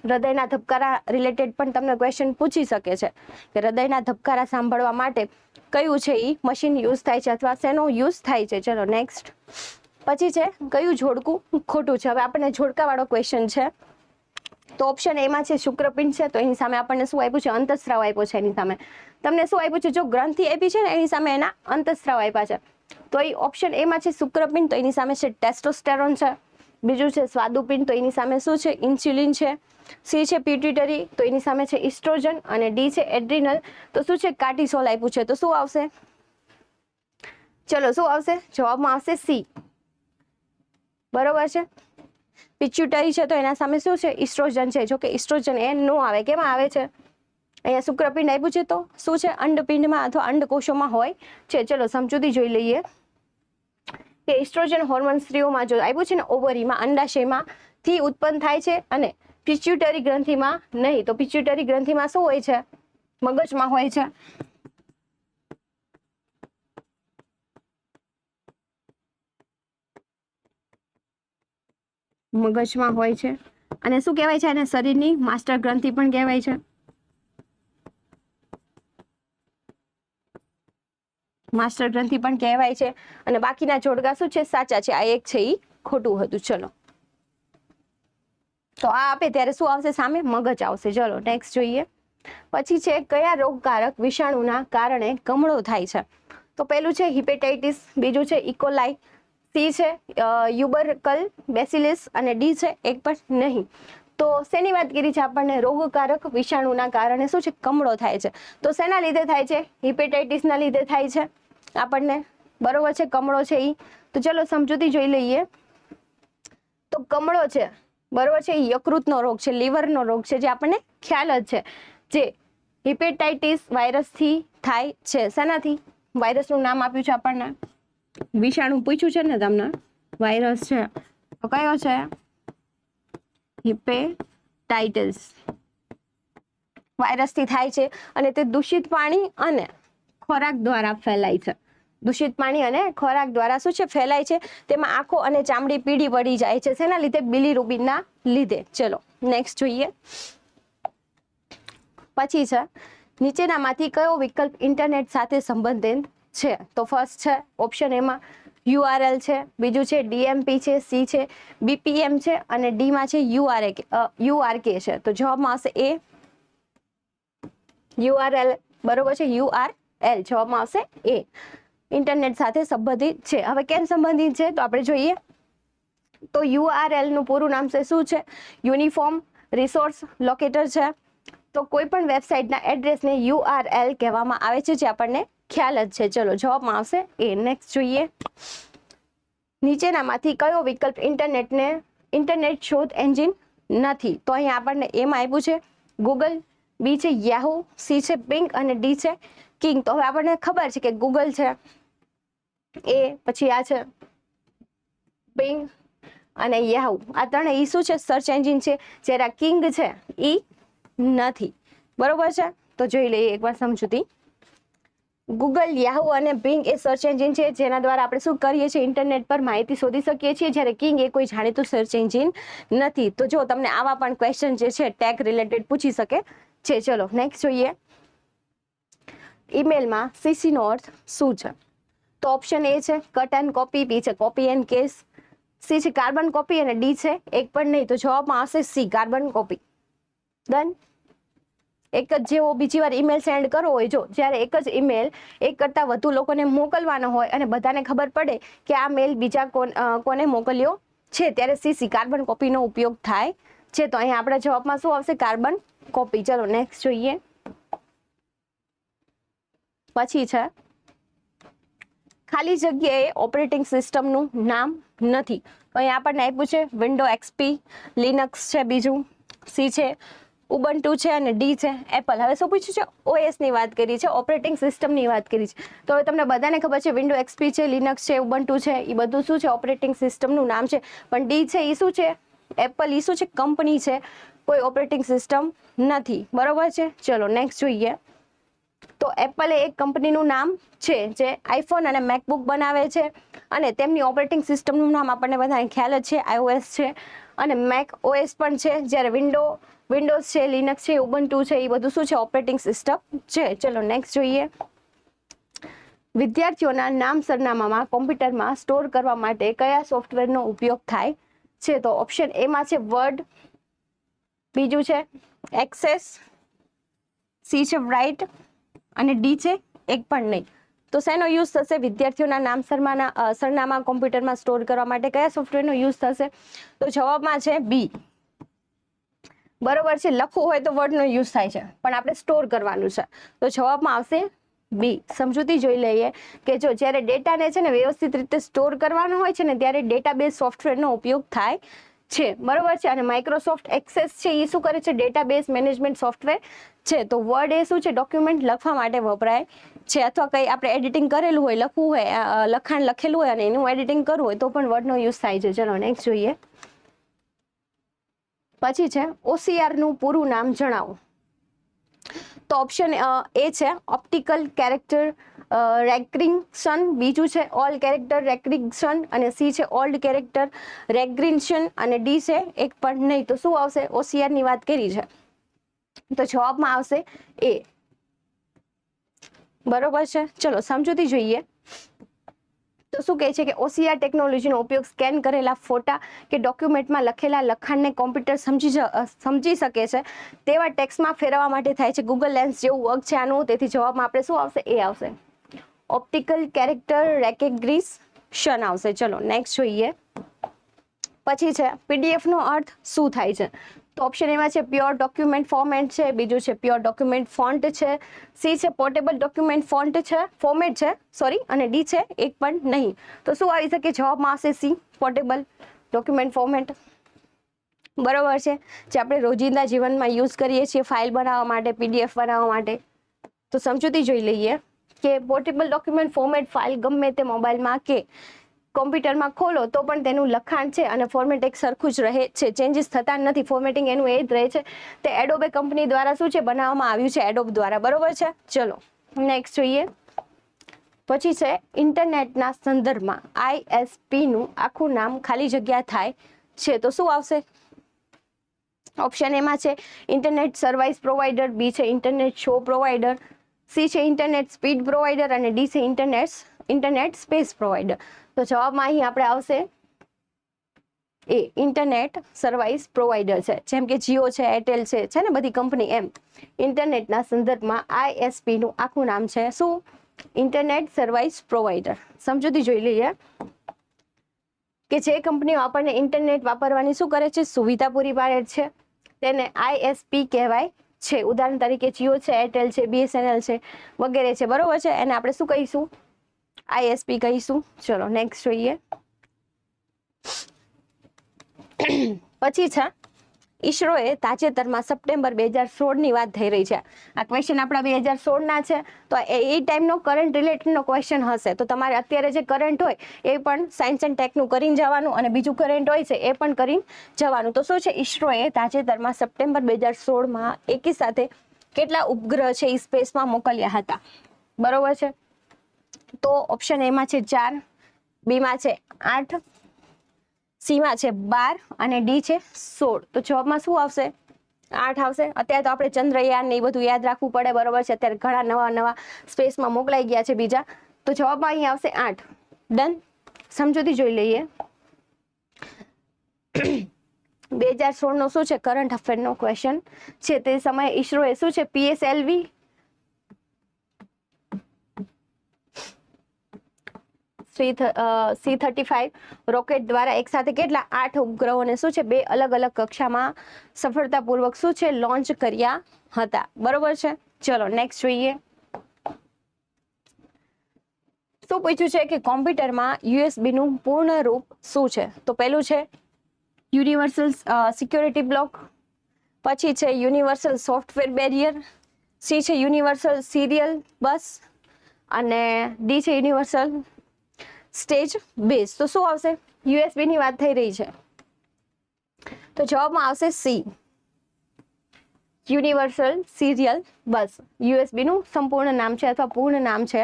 હૃદયના ધબકારા રિલેટેડ પણ તમને ક્વેશ્ચન પૂછી શકે છે કે હૃદયના ધબકારા સાંભળવા માટે કયું છે એ મશીન યુઝ થાય છે અથવા શેનો યુઝ થાય છે. ચલો નેક્સ્ટ. પછી છે કયું જોડકું ખોટું છે. હવે આપણને જોડકાવાળો ક્વેશ્ચન છે. તો ઓપ્શન એમાં છે શુક્રપિંડ છે, તો એની સામે આપણને શું આપ્યું છે? અંતઃસ્રાવ આપ્યો છે. એની સામે તમને શું આપ્યું છે? જો ગ્રંથિ આપી છે ને એની સામે એના અંતઃસ્રાવ આપ્યા છે. તો એ ઓપ્શન એમાં છે શુક્રપિંડ, તો એની સામે છે ટેસ્ટોસ્ટેરોન છે. બીજું છે સ્વાદુપિંડ, તો એની સામે શું છે? ઇન્સ્યુલિન છે. સી છે પિટ્યુટરી, તો એની સામે છે ઇસ્ટ્રોજન. અને ડી છે એડ્રિનલ, તો શું છે? કાર્ટિસોલ આપ્યું છે. તો શું આવશે? ચલો શું આવશે? જવાબમાં આવશે સી. બરોબર છે. પિચ્યુટરી છે તો એના સામે શું છે? ઇસ્ટ્રોજન છે. જો કે ઇસ્ટ્રોજન એ નો આવે. કેમાં આવે છે? અહીંયા શુક્રપિંડ આપ્યું છે તો શું છે? અંડપિંડમાં અથવા અંડકોષોમાં હોય છે. ચલો સમજૂતી જોઈ લઈએ કે ઇસ્ટ્રોજન હોર્મોન સ્ત્રીઓમાં જો આપ્યું છે ને ઓવરીમાં, અંડાશયમાં થી ઉત્પન્ન થાય છે અને પિચ્યુટરી ગ્રંથિમાં નહીં. તો પિચ્યુટરી ગ્રંથિમાં શું હોય છે? મગજમાં હોય છે. મગજમાં હોય છે. અને શું કહેવાય છે? એને શરીરની માસ્ટર ગ્રંથિ પણ કહેવાય છે. માસ્ટર ગ્રંથિ પણ કહેવાય છે. અને બાકીના જોડકા શું છે? સાચા છે. આ એક છે એ ખોટું હતું. ચલો તો આ આપે ત્યારે શું આવશે? સામે મગજ આવશે. ચલો નેક્સ્ટ જોઈએ. પછી છે કયા રોગકારક વિષાણુના કારણે કમળો થાય છે? તો પહેલું છે હિપેટાઇટિસ, બીજું છે ઇકોલાઈ, સી છે યુબરકલ બેસિલિસ અને ડી છે એક પણ નહીં. તો શેની વાત કરી છે? આપણને રોગકારક વિષાણુના કારણે શું છે? કમળો થાય છે. તો શેના લીધે થાય છે? હિપેટાઇટિસના લીધે થાય છે આપણને. બરોબર છે. કમળો છે એ. તો ચલો સમજૂતી જોઈ લઈએ. તો કમળો છે બરોબર છે એ યકૃતનો રોગ છે, લીવરનો રોગ છે, જે આપણને ખ્યાલ જ છે. જે હિપેટાઇટિસ વાયરસથી થાય છે. શેનાથી? વાયરસનું નામ આપ્યું છે આપણને, વિષાણુ પૂછ્યું છે ને તમને, વાયરસ છે. તો કયો છે? હિપેટાઇટિસ વાયરસથી થાય છે. અને તે દૂષિત પાણી અને ખોરાક દ્વારા ફેલાય છે. દૂષિત પાણી અને ખોરાક દ્વારા શું છે? ફેલાય છે. તેમાં આંખો અને ચામડી પીળી પડી જાય છે. શેના લીધે? બિલીરુબિનના લીધે. ચલો નેક્સ્ટ જોઈએ. પછી છે નીચેનામાંથી કયો વિકલ્પ ઇન્ટરનેટ સાથે સંબંધિત છે? તો ફર્સ્ટ છે ઓપ્શન એમાં URL છે, બીજું છે DMP છે, સી છે BPM છે અને ડી માં છે URK છે. તો જવાબમાં આવશે એ URL. બરોબર છે. URL જવાબમાં આવશે એ. ઇન્ટરનેટ સાથે સંબંધિત છે. હવે કેમ સંબંધિત છે? તો આપણે જોઈએ. તો URL નું પૂરું નામ છે શું છે? યુનિફોર્મ રિસોર્સ લોકેટર છે. તો કોઈ પણ વેબસાઇટના એડ્રેસને URL કહેવામાં આવે છે, જે આપણને ખ્યાલ જ છે. ચલો જવાબમાં આવશે એ. નેક્સ્ટ જોઈએ. નીચેનામાંથી કયો વિકલ્પ ઇન્ટરનેટ શોધ એન્જિન નથી? તો અહીંયા આપણને એમાં આપ્યું છે ગૂગલ, બી છે યાહુ, સી છે બિંગ અને ડી છે કિંગ. તો હવે આપણને ખબર છે કે ગૂગલ છે એ, પછી આ છે બિંગ અને યાહુ. આ ત્રણે ઈ શું છે? સર્ચ એન્જિન છે. જ્યારે આ કિંગ છે ઈ નથી. બરોબર છે. તો જોઈ લઈએ એકવાર સમજૂતી. ગૂગલ, યાહુ અને બિંગ એ સર્ચ એન્જિન છે જેના દ્વારા આપણે શું કરીએ છીએ? ઇન્ટરનેટ પર માહિતી શોધી શકીએ છીએ. જ્યારે કિંગ એ કોઈ જાણીતું સર્ચ એન્જિન નથી. તો જો તમને આવા પણ ક્વેશ્ચન જે છે ટેગ રિલેટેડ પૂછી શકે છે. ચલો નેક્સ્ટ જોઈએ. ઈમેલમાં CC નો અર્થ શું છે? તો ઓપ્શન એ છે કટ એન્ડ કોપી, બી છે કોપી એન્ડ કેસ, સી છે કાર્બન કોપી અને ડી છે એક પણ નહીં. તો જવાબમાં આવશે સી કાર્બન કોપી. ડન. એક જ જેવો બીજી વાર ઈમેલ સેન્ડ કરવો હોય, જો જ્યારે એક જ ઈમેલ એક કરતાં વધુ લોકોને મોકલવાનો હોય અને બધાને ખબર પડે કે આ મેલ બીજા કોને મોકલ્યો છે, ત્યારે CC કાર્બન કોપીનો ઉપયોગ થાય છે. તો અહીંયા આપણા જવાબમાં શું આવશે? Carbon copy. ચલો નેક્સ્ટ જોઈએ. પછી છે ખાલી જગ્યાએ ઓપરેટિંગ સિસ્ટમનું નામ નથી. તો અહીંયા આપણને આપ્યું છે વિન્ડો XP, લિનક્સ છે, બીજું સી છે ઉબન્ટુ છે અને ડી છે એપલ. હવે શું પૂછ્યું છે? OS ની વાત કરી છે, ઓપરેટિંગ સિસ્ટમની વાત કરી છે. તો હવે તમને બધાને ખબર છે વિન્ડો XP છે, લિનક્સ છે, ઉબન્ટુ છે, એ બધું શું છે? ઓપરેટિંગ સિસ્ટમનું નામ છે. પણ ડી છે એ શું છે? એપલ. એ શું છે? કંપની છે, કોઈ ઓપરેટિંગ સિસ્ટમ નથી. બરોબર છે. ચલો નેક્સ્ટ જોઈએ. તો એપલ એ એક કંપનીનું નામ છે જે આઈફોન અને મેકબુક બનાવે છે અને તેમની ઓપરેટિંગ સિસ્ટમનું નામ આપણને બધાને ખ્યાલ જ છે, iOS છે અને મેક OS પણ છે. જ્યારે વિન્ડોઝ છે, લિનક્સ છે, ઉબન્ટુ છે, એ બધું શું છે? ઓપરેટિંગ સિસ્ટમ છે. ચલો નેક્સ્ટ જોઈએ. વિદ્યાર્થીઓના નામ સરનામામાં કોમ્પ્યુટરમાં સ્ટોર કરવા માટે કયા સોફ્ટવેરનો ઉપયોગ થાય છે? તો ઓપ્શન એમાં છે વર્ડ, બીજું છે એક્સેસ, સી છે રાઇટ અને ડી છે એક પણ નહીં. તો શેનો યુઝ થશે? વિદ્યાર્થીઓના નામ સરનામા કોમ્પ્યુટરમાં સ્ટોર કરવા માટે કયા સોફ્ટવેરનો યુઝ થશે? તો જવાબમાં છે બી. બરોબર છે. લખવું હોય તો વર્ડનો યુઝ થાય છે, પણ આપણે સ્ટોર કરવાનું છે, તો જવાબમાં આવશે બી. સમજૂતી જોઈ લઈએ કે જો જ્યારે ડેટાને છે ને વ્યવસ્થિત રીતે સ્ટોર કરવાનો હોય છે ને ત્યારે ડેટાબેઝ સોફ્ટવેરનો ઉપયોગ થાય છે. બરોબર છે. અને માઇક્રોસોફ્ટ એક્સેસ છે એ શું કરે છે? ડેટાબેઝ મેનેજમેન્ટ સોફ્ટવેર છે. તો વર્ડ એ શું છે? ડોક્યુમેન્ટ લખવા માટે વપરાય છે, અથવા કંઈ આપણે એડિટિંગ કરેલું હોય, લખવું હોય, લખાણ લખેલું હોય અને એનું એડિટિંગ કરવું હોય તો પણ વર્ડનો યુઝ થાય છે. ચલો નેક્સ્ટ જોઈએ. પછી છે OCR નું પૂરું નામ જણાવો. તો ઓપ્શન એ છે ઓપ્ટિકલ કેરેક્ટર રેગ્રેશન, બીજું છે ઓલ કેરેક્ટર રેગ્રેશન અને સી છે ઓલ્ડ કેરેક્ટર રેગ્રેશન અને ડી છે એક પણ નહીં. તો શું આવશે? OCR ની વાત કરી છે તો જવાબમાં આવશે એ. બરોબર છે. ચલો સમજૂતી જોઈએ. તો શું કહે છે કે OCR ટેકનોલોજીનો ઉપયોગ સ્કેન કરેલા ફોટા કે ડોક્યુમેન્ટમાં લખેલા લખાણને કોમ્પ્યુટર સમજી શકે છે તેવા ટેક્સ્ટમાં ફેરવવા માટે થાય છે. ગૂગલ લેન્સ જેવું વર્ક છે આનું. તેથી જવાબમાં આપણે શું આવશે? એ આવશે. ઓપ્ટિકલ કેરેક્ટર રેકગ્નિશન આવશે. ચલો નેક્સ્ટ જોઈએ. પછી છે PDF નો અર્થ શું થાય છે? તો ઓપ્શન એમાં છે પ્યોર ડોક્યુમેન્ટ ફોર્મેટ છે, બીજું છે પ્યોર ડોક્યુમેન્ટ ફોન્ટ છે, સી છે પોર્ટેબલ ડોક્યુમેન્ટ ફોર્મેટ છે સોરી, અને ડી છે એક પણ નહીં. તો શું આવી શકે? જવાબમાં આવશે સી, પોર્ટેબલ ડોક્યુમેન્ટ ફોર્મેટ. બરોબર છે. જે આપણે રોજિંદા જીવનમાં યુઝ કરીએ છીએ ફાઇલ બનાવવા માટે, PDF બનાવવા માટે. તો સમજૂતી જોઈ લઈએ કે પોર્ટેબલ ડોક્યુમેન્ટ ફોર્મેટ ફાઇલ ગમે તે મોબાઈલમાં કે કોમ્પ્યુટરમાં ખોલો તો પણ તેનું લખાણ છે અને ફોર્મેટ એક સરખું જ રહે છે, ચેન્જીસ થતા નથી, ફોર્મેટિંગ એનું એ જ રહે છે. તે એડોબે કંપની દ્વારા શું છે? બનાવવામાં આવ્યું છે, એડોબ દ્વારા. બરોબર છે. ચલો નેક્સ્ટ જોઈએ. પછી છે ઇન્ટરનેટના સંદર્ભમાં ISP નું આખું નામ ખાલી જગ્યા થાય છે તો શું આવશે? ઓપ્શન એમાં છે ઇન્ટરનેટ સર્વિસ પ્રોવાઈડર, બી છે ઇન્ટરનેટ શો પ્રોવાઈડર, સી છે ઇન્ટરનેટ સ્પીડ પ્રોવાઈડર અને ડી છે ઇન્ટરનેટ સ્પેસ પ્રોવાઈડર. તો જવાબમાં અહીં આપણે આવશે એ, ઇન્ટરનેટ સર્વિસ પ્રોવાઈડર છે. જેમ કે જીઓ છે, એરટેલ છે ને બધી કંપની, એમ ઇન્ટરનેટના સંદર્ભમાં ISP નું આખું નામ છે શું? Internet service provider. સમજૂતી જોઈ લઈએ કે જે કંપનીઓ આપણને ઇન્ટરનેટ વાપરવાની શું કરે છે? સુવિધા પૂરી પાડે છે, તેને ISP કહેવાય છે. ઉદાહરણ તરીકે જીઓ છે, એરટેલ છે, BSNL છે વગેરે છે. બરોબર છે. એને આપણે શું કહીશું? ISP કહીશું. ચલો નેક્સ્ટ જોઈએ. પછી છે ઈસરોએ તાજેતરમાં સપ્ટેમ્બર 2016 ની વાત થઈ રહી છે. આ ક્વેશ્ચન આપણા 2016 ના છે, તો એ ટાઈમનો કરંટ રિલેટેડનો ક્વેશ્ચન હશે. તો તમારે અત્યારે જે કરંટ હોય એ પણ સાયન્સ એન્ડ ટેકનું કરીને જવાનું અને બીજું કરંટ હોય છે એ પણ કરીને જવાનું. તો શું છે? ઈસરોએ તાજેતરમાં સપ્ટેમ્બર 2016માં એકી સાથે કેટલા ઉપગ્રહ છે એ સ્પેસમાં મોકલ્યા હતા? બરોબર છે. તો ઓપ્શન એમાં છે 4, બીમાં છે 8, સીમાં છે 12 અને ડી છે 16. તો જવાબમાં શું આવશે? 8 આવશે. અત્યારે તો આપણે ચંદ્રયાન ને એ બધું યાદ રાખવું પડે. બરોબર છે. અત્યારે ઘણા નવા સ્પેસમાં મોકલાઈ ગયા છે બીજા. તો જવાબમાં અહીં આવશે 8. ડન. સમજૂતી જોઈ લઈએ. 2016 નો શું છે? કરંટ અફેરનો ક્વેશ્ચન છે. તે સમયે ઈસરોએ શું છે? PSLV C-35 રોકેટ દ્વારા એક સાથે કેટલા? 8 ઉપગ્રહોને શું છે? 2 અલગ અલગ કક્ષામાં સફળતાપૂર્વક શું છે? લોન્ચ કર્યા હતા. બરોબર છે. ચલો નેક્સ્ટ જોઈએ. શું પૂછ્યું છે કે કોમ્પ્યુટરમાં USB નું પૂર્ણ રૂપ શું છે? તો પહેલું છે યુનિવર્સલ સિક્યોરિટી બ્લોક, પછી છે યુનિવર્સલ સોફ્ટવેર બેરિયર, સી છે યુનિવર્સલ સિરિયલ બસ અને ડી છે યુનિવર્સલ સ્ટેજ બેઝ. તો શું આવશે? USB ની વાત થઈ રહી છે તો જવાબમાં આવશે સી, યુનિવર્સલ સિરિયલ બસ. USB નું સંપૂર્ણ નામ છે અથવા પૂર્ણ નામ છે.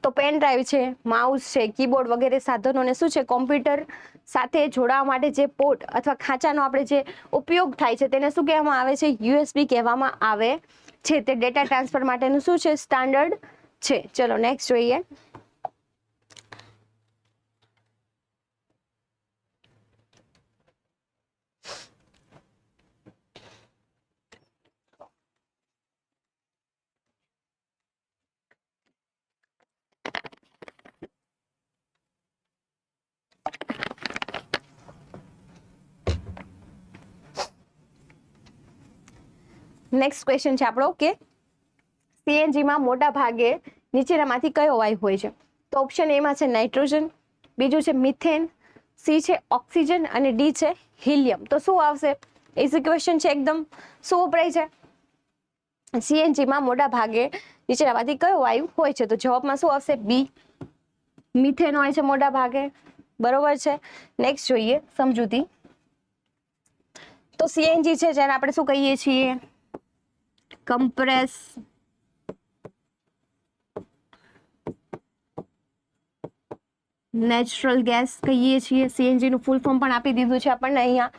તો પેન ડ્રાઈવ છે, માઉસ છે, કીબોર્ડ વગેરે સાધનોને શું છે? કોમ્પ્યુટર સાથે જોડાવા માટે જે પોર્ટ અથવા ખાંચાનો આપણે જે ઉપયોગ થાય છે તેને શું કહેવામાં આવે છે? USB કહેવામાં આવે છે તે ડેટા ટ્રાન્સફર માટેનું શું છે? સ્ટાન્ડર્ડ છે. ચલો નેક્સ્ટ જોઈએ. નેક્સ્ટ ક્વેશ્ચન છે આપણો કે સીએનજીમાં મોટા ભાગે નીચેનામાંથી કયો વાયુ હોય છે? તો ઓપ્શન એમાં છે નાઇટ્રોજન, બીજું છે મિથેન, સી છે ઓક્સિજન અને ડી છે હિલિયમ. તો શું આવશે? ઇઝી ક્વેશ્ચન છે એકદમ. શું વપરાય છે? સીએનજીમાં મોટા ભાગે નીચેનામાંથી કયો વાયુ હોય છે? તો જવાબમાં શું આવશે? બી, મિથેન હોય છે મોટા ભાગે. બરોબર છે. નેક્સ્ટ જોઈએ સમજૂતી. તો સીએનજી છે જેને આપણે શું કહીએ છીએ? કમ્પ્રેસ નેચરલ ગેસ કહીએ છીએ. સીએનજી નું ફૂલ ફોર્મ પણ આપી દીધું છે આપણને અહીંયા.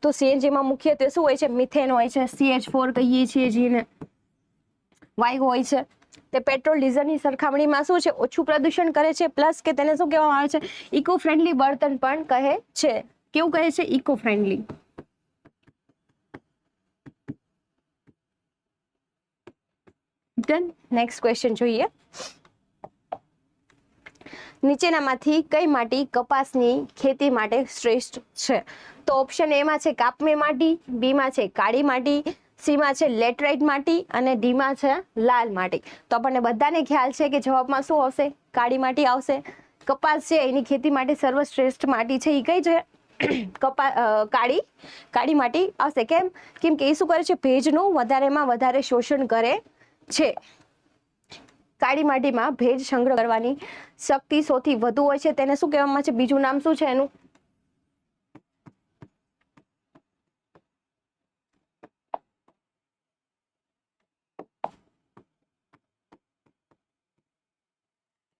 તો સીએનજી માં મુખ્યત્વે શું હોય છે? મિથેન હોય છે, CH4 કહીએ છીએ જેને વાયુ હોય છે. તે પેટ્રોલ ડીઝલની સરખામણીમાં શું છે? ઓછું પ્રદૂષણ કરે છે, પ્લસ કે તેને શું કહેવામાં આવે છે? ઇકો ફ્રેન્ડલી બળતણ પણ કહે છે. કેવું કહે છે? Eco friendly. Done. Next question જોઈએ. નીચેનામાંથી કઈ માટી કપાસની ખેતી માટે શ્રેષ્ઠ છે? તો ઓપ્શન એ માં છે કાપમી માટી, બી માં છે કાળી માટી, સી માં છે લેટરાઇટ માટી અને ડી માં છે લાલ માટી. તો આપણને બધાને ખ્યાલ છે કે જવાબમાં શું આવશે? કાળી માટી આવશે. કપાસ છે એની ખેતી માટે સર્વશ્રેષ્ઠ માટી છે એ કઈ છે? કાળી માટી આવશે. કેમ કે એ શું કરે છે? ભેજનું વધારેમાં વધારે શોષણ કરે છે. કાળી માટીમાં ભેજ સંગ્રહ કરવાની શક્તિ સૌથી વધુ હોય છે. તેને શું કહેવામાં છે? બીજું નામ શું છે એનું?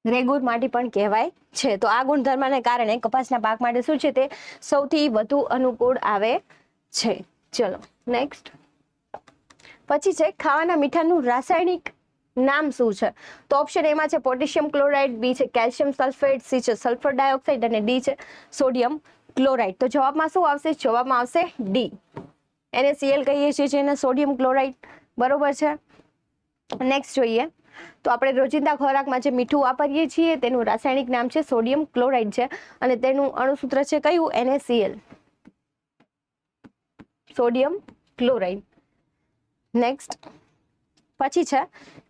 રેગુર માટી પણ કહેવાય છે. તો આ ગુણધર્મને કારણે કપાસના પાક માટે શું છે? તે સૌથી વધુ અનુકૂળ આવે છે. ચલો નેક્સ્ટ. પછી છે ખાવાના મીઠાનું રાસાયણિક નામ શું છે? તો ઓપ્શન એમાં છે પોટેશિયમ ક્લોરાઇડ, બી છે કેલ્શિયમ સલ્ફેટ, સી છે સલ્ફર ડાયોક્સાઇડ અને ડી છે સોડિયમ ક્લોરાઇડ. તો જવાબમાં શું આવશે? જવાબમાં આવશે ડી. NaCl કહીએ છીએ જેને સોડિયમ ક્લોરાઇડ. બરોબર છે. નેક્સ્ટ જોઈએ. તો આપણે રોજિંદા ખોરાકમાં જે મીઠું વાપરીએ છીએ તેનું રાસાયણિક નામ છે સોડિયમ ક્લોરાઇડ છે અને તેનું અણુસૂત્ર છે કયું? NaCl. Sodium chloride. નેક્સ્ટ. પછી છે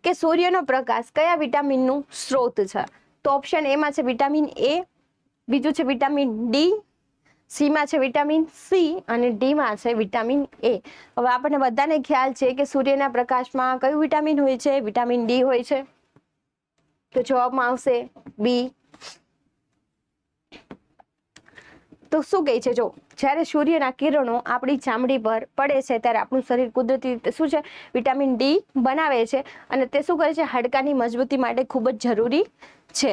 કે સૂર્યનો પ્રકાશ કયા વિટામિનનું સ્ત્રોત છે? તો ઓપ્શન એ માં છે વિટામિન એ, બીજું છે વિટામિન ડી, સી માં છે વિટામિન સી અને ડી માં છે વિટામિન એ. હવે આપણને બધાને ખ્યાલ છે કે સૂર્યના પ્રકાશમાં કયું વિટામિન હોય છે? વિટામિન ડી હોય છે. તો જવાબમાં આવશે બી. તો શું કહે છે? જો જ્યારે સૂર્યના કિરણો આપણી ચામડી પર પડે છે ત્યારે આપણું શરીર કુદરતી રીતે શું છે? વિટામિન ડી બનાવે છે અને તે શું કરે છે? હાડકાની મજબૂતી માટે ખૂબ જ જરૂરી છે.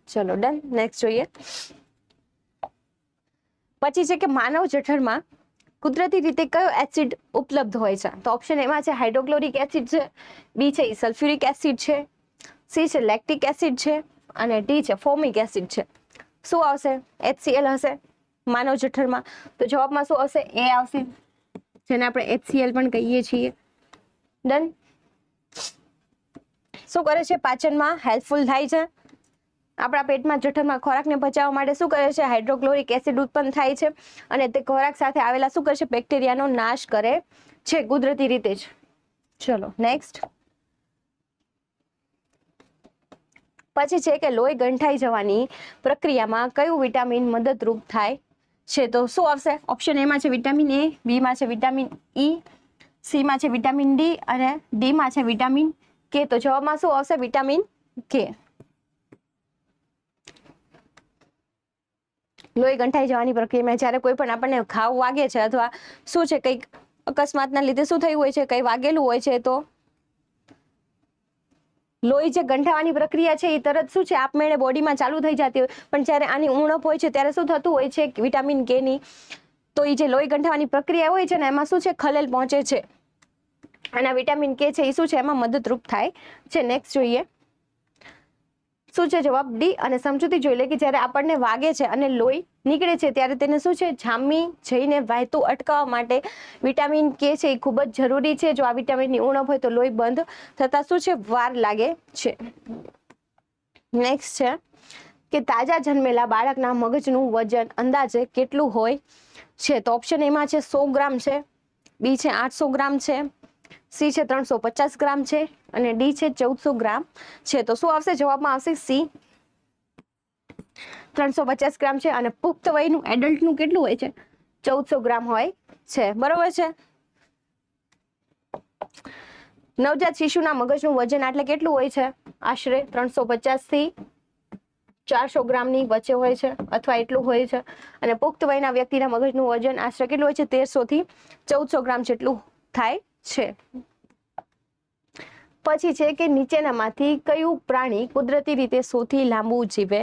ચલો ડન. નેક્સ્ટ જોઈએ. પછી છે કે માનવ જઠરમાં કુદરતી રીતે કયો એસિડ ઉપલબ્ધ હોય છે? તો ઓપ્શન એમાં છે હાઇડ્રોક્લોરિક એસિડ છે, બી છે સલ્ફ્યુરિક એસિડ છે, સી છે લેક્ટિક એસિડ છે અને ડી છે ફોર્મિક એસિડ છે. શું આવશે? HCl હશે માનવ જઠરમાં. તો જવાબમાં શું આવશે? એ આવશે જેને આપણે HCl પણ કહીએ છીએ. ડન. શું કરે છે? પાચનમાં હેલ્પફુલ થાય છે. આપણા પેટમાં જઠરમાં ખોરાકને પચાવવા માટે શું કરે છે? હાઇડ્રોક્લોરિક એસિડ ઉત્પન્ન થાય છે અને તે ખોરાક સાથે આવેલા શું કરે છે? બેક્ટેરિયાનો નાશ કરે છે કુદરતી રીતે જ. ચલો નેક્સ્ટ. પછી છે કે લોહી ગંઠાઈ જવાની પ્રક્રિયામાં કયું વિટામિન મદદરૂપ થાય છે? તો શું આવશે? ઓપ્શન એ માં છે વિટામિન એ, બી માં છે વિટામિન ઈ, સી માં છે વિટામિન ડી અને ડી માં છે વિટામિન કે. તો જવાબમાં શું આવશે? વિટામિન કે. લોહી ગંઠાઈ જવાની પ્રક્રિયામાં જ્યારે કોઈ પણ આપણને ઘાવ વાગે છે અથવા શું છે કંઈક અકસ્માતના લીધે શું થયું હોય છે? કંઈ વાગેલું હોય છે તો લોહી જે ગંઠાવાની પ્રક્રિયા છે એ તરત શું છે? આપમેળે બોડીમાં ચાલુ થઈ જતી હોય. પણ જ્યારે આની ઉણપ હોય છે ત્યારે શું થતું હોય છે? વિટામિન કે ની તો એ જે લોહી ગંઠાવાની પ્રક્રિયા હોય છે ને એમાં શું છે ખલેલ પહોંચે છે અને વિટામિન કે છે એ શું છે એમાં મદદરૂપ થાય છે. નેક્સ્ટ જોઈએ શું છે જવાબ ડી. અને સમજૂતી જોઈ લે કે જ્યારે આપણને વાગે છે અને લોહી નીકળે છે ત્યારે તેને શું છે જામી જઈને વહેતું અટકાવવા માટે વિટામિન કે છે એ ખૂબ જ જરૂરી છે. જો આ વિટામિનની ઉણપ હોય તો લોહી બંધ થતા શું છે વાર લાગે છે. નેક્સ્ટ છે કે તાજા જન્મેલા બાળકના મગજનું વજન અંદાજે કેટલું હોય છે? તો ઓપ્શન એમાં છે 100 ગ્રામ છે, બી છે 800 ગ્રામ છે, સી છે 350 ગ્રામ છે અને ડી છે 1400 ગ્રામ છે. તો શું આવશે જવાબમાં? આવશે સી 350 ગ્રામ છે. અને પુખ્ત વયનું એડલ્ટનું કેટલું હોય છે? 1400 ગ્રામ હોય છે. બરોબર છે. નવજાત શિશુના મગજનું વજન એટલે કેટલું હોય છે? આશરે 350 થી 400 ગ્રામની વચ્ચે હોય છે અથવા એટલું હોય છે. અને પુખ્ત વયના વ્યક્તિના મગજનું વજન આશરે કેટલું હોય છે? 1300 થી 1400 ગ્રામ જેટલું થાય છે. પછી છે કે નીચેનામાંથી કયું પ્રાણી કુદરતી રીતે સૌથી લાંબુ જીવે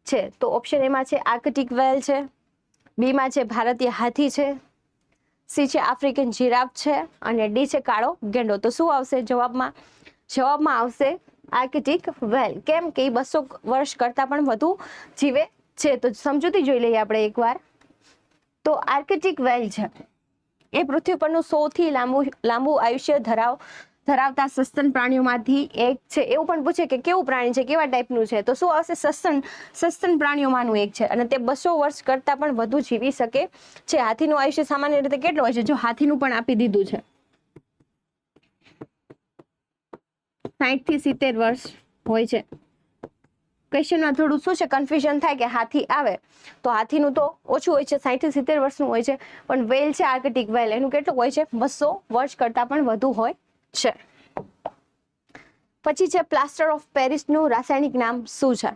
છે? તો ઓપ્શન એમાં છે આર્કટિક વેલ છે, બી માં છે ભારતીય હાથી છે, સી છે આફ્રિકન જીરાફ છે અને ડી છે કાળો ગેંડો. તો શું આવશે જવાબમાં? જવાબમાં આવશે આર્કટિક વેલ. કેમ કે 200 વર્ષ કરતા પણ વધુ જીવે છે. તો સમજૂતી જોઈ લઈએ આપણે એકવાર. તો આર્કટિક વેલ છે એ પૃથ્વી પરનું સૌથી લાંબુ આયુષ્ય ધરાવતા સસ્તન પ્રાણીઓમાંથી એક છે. એવું પણ પૂછે કે કેવું પ્રાણી છે, કેવા ટાઈપનું છે? તો શું આવશે? સસ્તન પ્રાણીઓમાંનું એક છે અને તે 200 વર્ષ કરતા પણ વધુ જીવી શકે છે. હાથીનું આયુષ્ય સામાન્ય રીતે કેટલું હોય છે? જો હાથીનું પણ આપી દીધું છે 60 થી 70 વર્ષ હોય છે. ક્વેશ્ચનમાં થોડું શું છે કન્ફ્યુઝન થાય કે હાથી આવે તો હાથીનું તો ઓછું હોય છે 60 થી 70 વર્ષનું હોય છે, પણ વેલ છે આર્કટિક વેલ એનું કેટલું હોય છે? 200 વર્ષ કરતા પણ વધુ હોય છે. પછી છે પ્લાસ્ટર ઓફ પેરિસનું રાસાયણિક નામ શું છે?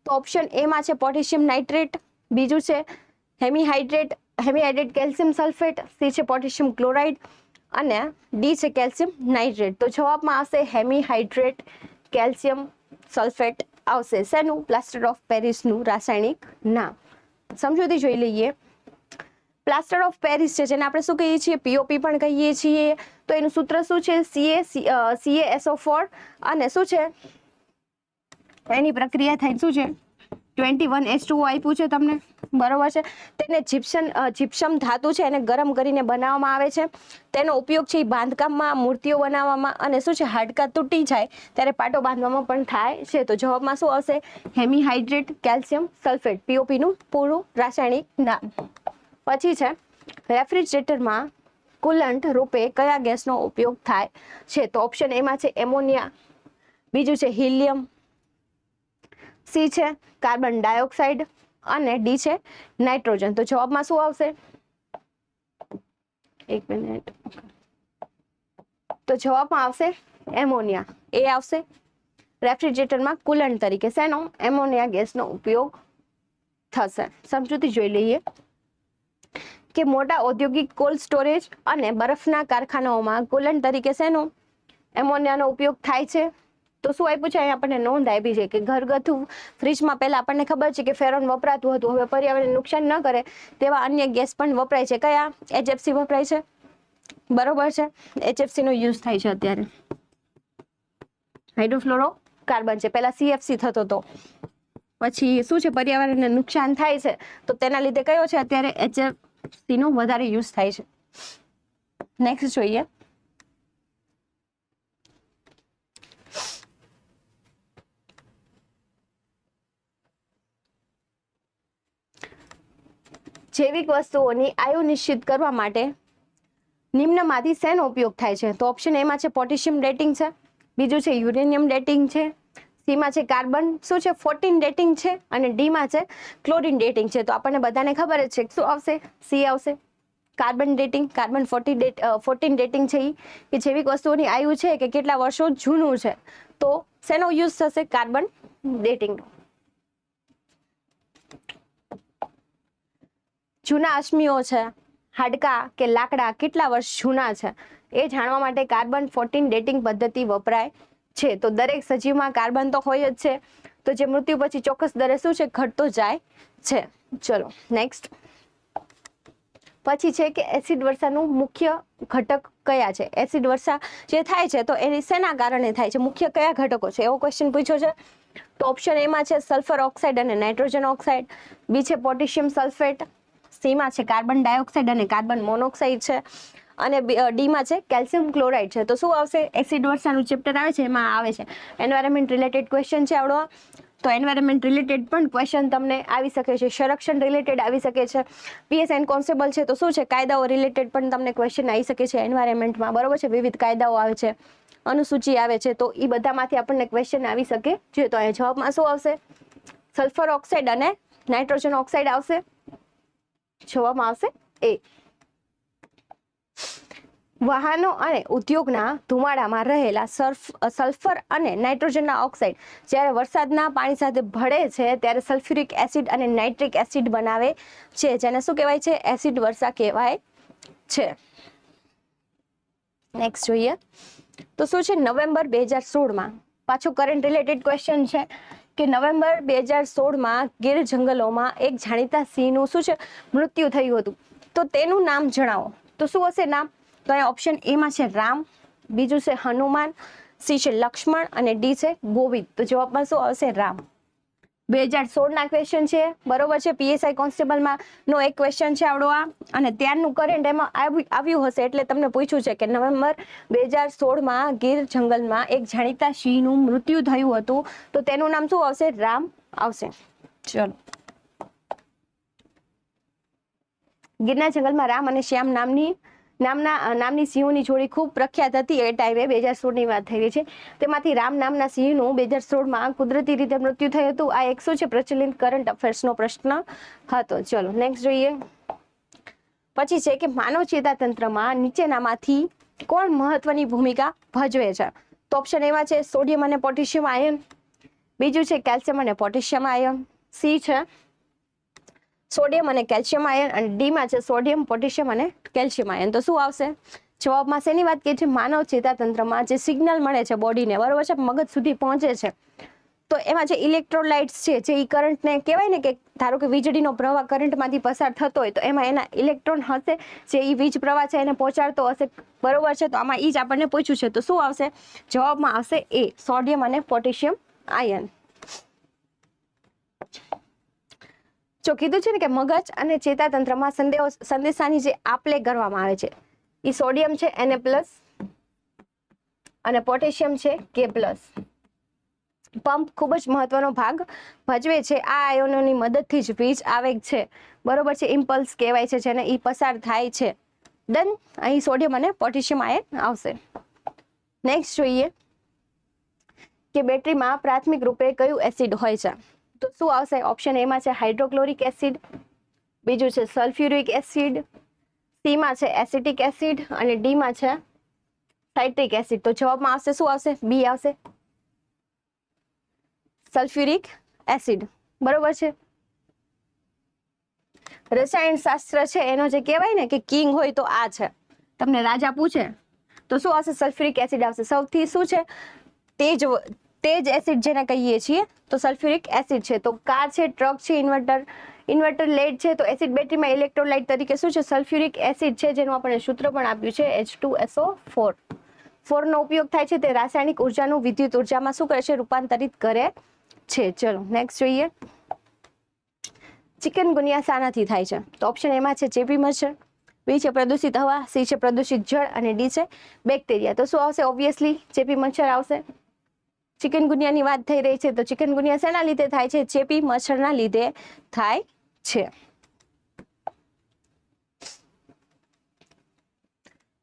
તો ઓપ્શન એ માં છે પોટેશિયમ નાઇટ્રેટ, બીજું છે હેમીહાઇડ્રેટ કેલ્શિયમ સલ્ફેટ, સી છે પોટેશિયમ ક્લોરાઇડ અને ડી છે કેલ્શિયમ નાઇટ્રેટ. તો જવાબમાં આવશે હેમીહાઇડ્રેટ કેલ્શિયમ સલ્ફેટ આવશે. શેનું? પ્લાસ્ટર ઓફ પેરિસનું રાસાયણિક નામ. સમજૂતી જોઈ લઈએ. પ્લાસ્ટર ઓફ પેરિસ છે જેને આપણે શું કહીએ છીએ? પીઓપી પણ કહીએ છીએ. તો એનું સૂત્ર શું છે? CaSO4 અને શું છે એની પ્રક્રિયા થાય શું છે? 21H2O આપ્યું છે તમને, બરોબર છે. તેને જીપ્સમ ધાતુ છે એને ગરમ કરીને બનાવવામાં આવે છે. તેનો ઉપયોગ છે બાંધકામમાં, મૂર્તિઓ બનાવવામાં અને શું છે હાડકાં તૂટી જાય ત્યારે પાટો બાંધવામાં પણ થાય છે. તો જવાબમાં શું આવશે? હેમીહાઇડ્રેટ કેલ્શિયમ સલ્ફેટ, પીઓપી નું પૂરું રાસાયણિક નામ. પછી છે રેફ્રિજરેટરમાં કુલન્ટ રૂપે કયા ગેસનો ઉપયોગ થાય છે? તો ઓપ્શન એમાં છે એમોનિયા, બીજું છે હિલિયમ, સી છે કાર્બન ડાયોક્સાઇડ અને ડી છે નાઇટ્રોજન. તો જવાબમાં શું આવશે? એક મિનિટ. તો જવાબમાં આવશે એમોનિયા. એ આવશે રેફ્રિજરેટરમાં કુલન્ટ તરીકે શેનો? એમોનિયા ગેસનો ઉપયોગ થશે. સમજૂતી જોઈ લઈએ કે મોટા ઔદ્યોગિક કોલ્ડ સ્ટોરેજ અને બરફના કારખાનાઓમાં કુલન્ટ તરીકે શેનો? એમોનિયાનો ઉપયોગ થાય છે. તો શું આપ્યું છે? અહીં આપણને નોંધ આપી છે કે ઘરગથ્થુ ફ્રીજમાં પહેલા આપણને ખબર છે કે ફેરોન વપરાતું હતું, હવે પર્યાવરણને નુકસાન ન કરે તેવા અન્ય ગેસ પણ વપરાય છે. કયા? HFC વપરાય છે, બરોબર છે. HFC નો યુઝ થાય છે અત્યારે. હાઇડ્રોફ્લોરો કાર્બન છે, પહેલા CFC થતો હતો, પછી શું છે પર્યાવરણને નુકસાન થાય છે તો તેના લીધે કયો છે અત્યારે HFC નો વધારે યુઝ થાય છે. નેક્સ્ટ જોઈએ. જૈવિક વસ્તુઓની આયુ નિશ્ચિત કરવા માટે નિમ્નમાંથી શેનો ઉપયોગ થાય છે? તો ઓપ્શન એમાં છે પોટેશિયમ ડેટિંગ છે, બીજું છે યુરેનિયમ ડેટિંગ છે, સી માં છે કાર્બન શું છે 14 ડેટિંગ છે અને ડી માં છે ક્લોરીન ડેટિંગ છે. તો આપણને બધાને ખબર જ છે શું આવશે? સી આવશે કાર્બન ડેટિંગ. કાર્બન 14 ડેટિંગ છે કે જૈવિક વસ્તુઓની આયુ છે કે કેટલા વર્ષો જૂનું છે, તો શેનો યુઝ થશે? કાર્બન ડેટિંગનો. જૂના અશ્મિઓ છે, હાડકાં કે લાકડા કેટલા વર્ષ જૂના છે એ જાણવા માટે કાર્બન 14 ડેટિંગ પદ્ધતિ વપરાય છે. તો દરેક સજીવમાં કાર્બન તો હોય જ છે, તો જે મૃત્યુ પછી ચોક્કસ દરે શું છે ઘટતો જાય છે. ચલો નેક્સ્ટ. પછી છે કે એસિડ વર્ષાનું મુખ્ય ઘટક કયા છે? એસિડ વર્ષા જે થાય છે તો એની શેના કારણે થાય છે, મુખ્ય કયા ઘટકો છે, એવો ક્વેશ્ચન પૂછ્યો છે. તો ઓપ્શન એમાં છે સલ્ફર ઓક્સાઇડ અને નાઇટ્રોજન ઓક્સાઇડ, બી છે પોટેશિયમ સલ્ફેટ, સીમાં છે કાર્બન ડાયોક્સાઇડ અને કાર્બન મોનોક્સાઇડ છે, અને ડીમાં છે કેલ્શિયમ ક્લોરાઇડ છે. તો શું આવશે? એસિડ વર્ષાનું ચેપ્ટર આવે છે એમાં આવે છે એન્વાયરમેન્ટ રિલેટેડ ક્વેશ્ચન છે આવડો. તો એન્વાયરમેન્ટ રિલેટેડ પણ ક્વેશ્ચન તમને આવી શકે છે, સંરક્ષણ રિલેટેડ આવી શકે છે. પીએસઆઈ કોન્સ્ટેબલ છે તો શું છે, કાયદાઓ રિલેટેડ પણ તમને ક્વેશ્ચન આવી શકે છે એન્વાયરમેન્ટમાં, બરોબર છે. વિવિધ કાયદાઓ આવે છે, અનુસૂચિ આવે છે, તો એ બધામાંથી આપણને ક્વેશ્ચન આવી શકે છે. તો અહીંયા જવાબમાં શું આવશે? સલ્ફર ઓક્સાઇડ અને નાઇટ્રોજન ઓક્સાઇડ આવશે. જવાબમાં આવશે એ. વાહનો અને ઉદ્યોગના ધુમાડામાં રહેલા સલ્ફર અને નાઇટ્રોજનના ઓક્સાઇડ જ્યારે વરસાદના પાણી સાથે ભળે છે ત્યારે સલ્ફ્યુરિક એસિડ અને નાઇટ્રિક એસિડ બનાવે છે, જેને શું કહેવાય છે? એસિડ વર્ષા કહેવાય છે. નેક્સ્ટ જોઈએ તો શું છે? નવેમ્બર 2016માં પાછો કરંટ રિલેટેડ ક્વેશ્ચન છે કે નવેમ્બર 2016માં ગીર જંગલોમાં એક જાણીતા સિંહનું શું છે? મૃત્યુ થયું હતું. તો તેનું નામ જણાવો. તો શું હશે નામ? તો અહીંયા ઓપ્શન એમાં છે રામ, બીજું છે હનુમાન, સી છે લક્ષ્મણ અને ડી છે ગોવિંદ. તો જવાબમાં શું આવશે? રામ. 2016ના ક્વેશ્ચન છે, બરોબર છે. પીએસઆઈ કોન્સ્ટેબલમાં નો એક ક્વેશ્ચન છે આવડો આ, અને ત્યારનું કરંટ એમાં આવ્યું હશે એટલે તમને પૂછ્યું છે કે નવેમ્બર 2016માં ગીર જંગલમાં એક જાણીતા સિંહનું મૃત્યુ થયું હતું, તો તેનું નામ શું આવશે? રામ આવશે. ચલો, ગીરના જંગલમાં રામ અને શ્યામ નામની સિંહોની જોડી ખૂબ પ્રખ્યાત હતી એ ટાઈમે. 2016ની વાત થઈ રહી છે. તેમાંથી રામ નામના સિંહનું 2016માં કુદરતી રીતે મૃત્યુ થયું હતું. આ એક શું છે? પ્રચલિત કરંટ અફેર્સનો પ્રશ્ન હતો. ચલો નેક્સ્ટ જોઈએ. પછી છે કે માનવ ચેતાતંત્રમાં નીચેનામાંથી કોણ મહત્વની ભૂમિકા ભજવે છે? તો ઓપ્શન એમાં છે સોડિયમ અને પોટેશિયમ આયન, બીજું છે કેલ્શિયમ અને પોટેશિયમ આયન, સી છે સોડિયમ અને કેલ્શિયમ આયન, અને ડીમાં છે સોડિયમ, પોટેશિયમ અને કેલ્શિયમ આયન. તો શું આવશે? જવાબમાં શેની વાત કરીએ છીએ? માનવ ચેતાતંત્રમાં જે સિગ્નલ મળે છે બોડીને, બરોબર છે, મગજ સુધી પહોંચે છે, તો એમાં જે ઇલેક્ટ્રોલાઇટ્સ છે, જે કરંટને કહેવાય ને કે ધારો કે વીજળીનો પ્રવાહ કરંટમાંથી પસાર થતો હોય તો એમાં એના ઇલેક્ટ્રોન હશે જે એ વીજ પ્રવાહ છે એને પહોંચાડતો હશે, બરોબર છે. તો આમાં એ જ આપણને પૂછ્યું છે. તો શું આવશે? જવાબમાં આવશે એ સોડિયમ અને પોટેશિયમ આયન. જો કીધું છે ને કે મગજ અને ચેતાતંત્રમાં સંદેશાની જે આપલે કરવામાં આવે છે એ સોડિયમ છે Na+, અને પોટેશિયમ છે K+. પંપ ખૂબ જ મહત્વનો ભાગ ભજવે છે. આ આયનોની મદદથી જ વીજ આવેગ છે, બરોબર છે, ઇમ્પલ્સ કહેવાય છે, જેને એ પસાર થાય છે. ડન. અહીં સોડિયમ અને પોટેશિયમ આયન આવશે. નેક્સ્ટ જોઈએ કે બેટરીમાં પ્રાથમિક રૂપે કયું એસિડ હોય છે? તો શું આવશે? ઓપ્શન એમાં છે હાઇડ્રોક્લોરિક એસિડ, બીજું છે સલ્ફ્યુરિક એસિડ, સીમાં છે એસિટિક એસિડ, અને ડીમાં છે સાઇટ્રિક એસિડ. તો જવાબમાં આવશે શું આવશે? બી આવશે, સલ્ફ્યુરિક એસિડ, બરોબર છે. રસાયણ શાસ્ત્ર છે એનો જે કહેવાય ને કે કિંગ હોય તો આ છે, તમને રાજા પૂછે તો શું આવશે? સલ્ફ્યુરિક એસિડ આવશે. સૌથી શું છે? તેજ એસિડ જેને કહીએ છીએ તો સલ્ફ્યુરિક એસિડ છે. તો કાર છે, ટ્રક છે, ઇન્વર્ટર લેડ છે, તો એસિડ બેટરીમાં ઇલેક્ટ્રોલાઇટ તરીકે શું છે? સલ્ફ્યુરિક એસિડ છે, જેનું આપણે સૂત્ર પણ આપ્યું છે H2SO4. 4 નો ઉપયોગ થાય છે તે રાસાયણિક ઉર્જાનું વિદ્યુત ઉર્જામાં શું કરે છે? રૂપાંતરિત કરે છે. ચલો નેક્સ્ટ જોઈએ. ચિકનગુનિયા શાનાથી થાય છે? તો ઓપ્શન એમાં છે ચેપી મચ્છર, બી છે પ્રદૂષિત હવા, સી છે પ્રદૂષિત જળ, અને ડી છે બેક્ટેરિયા. તો શું આવશે? ઓબ્વિયસલી ચેપી મચ્છર આવશે. ચિકનગુનિયાની વાત થઈ રહી છે તો ચિકનગુનિયા શેના લીધે થાય છે? ચેપી મચ્છરના લીધે થાય છે.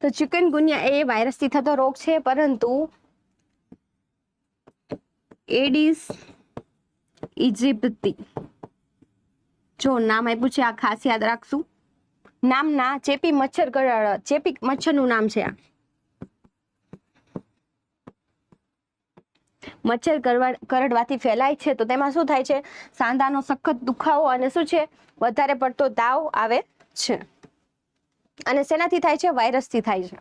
તો ચિકનગુનિયા એ વાયરસથી થતો રોગ છે, પરંતુ એડિસ ઇજિપ્તી, જો નામ આપ્યું છે આ ખાસ યાદ રાખશું, નામના ચેપી મચ્છરનું નામ છે આ. મચ્છર કરડવાથી ફેલાય છે, તો તેમાં શું થાય છે? સાંધાનો સખત દુખાવો અને શું છે? વધારે પડતો તાવ આવે છે. અને શેનાથી થાય છે? વાયરસથી થાય છે.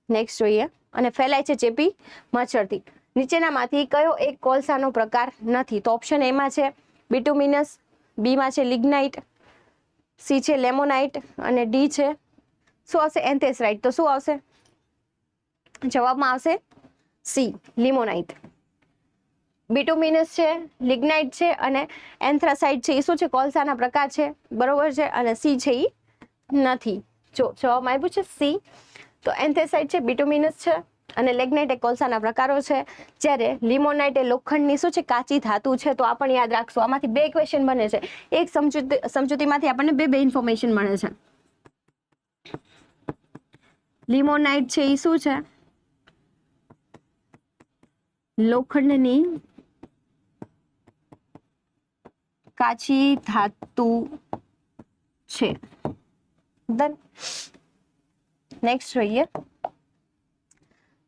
નેક્સ્ટ જોઈએ. અને ફેલાય છે ચેપી મચ્છરથી. નીચેનામાંથી કયો એક કોલસાનો પ્રકાર નથી? તો ઓપ્શન એમાં છે બિટુમિનસ, બીમાં છે લિગ્નાઇટ, સી છે લેમોનાઇટ અને ડી છે શું આવશે એન્થેસરાઇટ. તો શું આવશે જવાબમાં આવશે સી લિમોનાઇટ. બિટુમિનસ છે, લિગ્નાઇટ છે અને એન્થ્રાસાઇટ છે એ શું છે કોલસાના પ્રકાર છે બરોબર છે અને સી છે એ નથી. જો જવાબમાં આવ્યું છે સી. તો એન્થેસાઇટ છે, બિટુમિનસ છે અને લેગ્નાઇટ એ કોલસાના પ્રકારો છે, જ્યારે લિમોનાઇટ એ લોખંડની શું છે કાચી ધાતુ છે. તો આ પણ યાદ રાખશું. આમાંથી 2 ક્વેશ્ચન બને છે. એક સમજૂતીમાંથી આપણને બે ઇન્ફોર્મેશન મળે છે. લિમોનાઇટ છે એ શું છે લોખંડની કાચી ધાતુ છે. ડન. નેક્સ્ટ જોઈએ.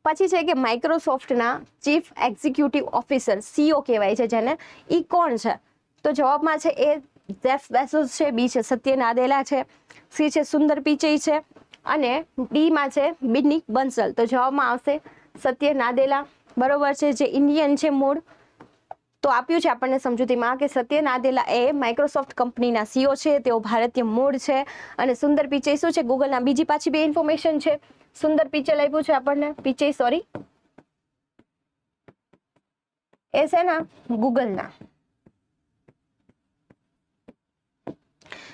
પછી છે કે માઇક્રોસોફ્ટના ચીફ એક્ઝિક્યુટિવ ઓફિસર સીઓ કહેવાય છે જેને, ઈ કોણ છે? તો જવાબમાં છે એ જેફ બેઝોસ છે, બી છે સત્ય નાદેલા છે, સી છે સુંદર પિચઈ છે અને ડી માં છે બિનિક બંસલ. તો જવાબમાં આવશે સત્ય નાદેલા બરોબર છે, જે ઇન્ડિયન છે મૂળ. તો આપ્યું છે આપણને સમજૂતીમાં કે સત્ય નાદેલા એ માઇક્રોસોફ્ટ કંપનીના સીઓ છે, તેઓ ભારતીય મૂળ છે. અને સુંદર પિચઈ શું છે ગૂગલના બીજી પાછી 2 ઇન્ફોર્મેશન છે. સુંદર પિચઈ આપ્યું છે આપણને, પિચઈ સોરી એ છે ને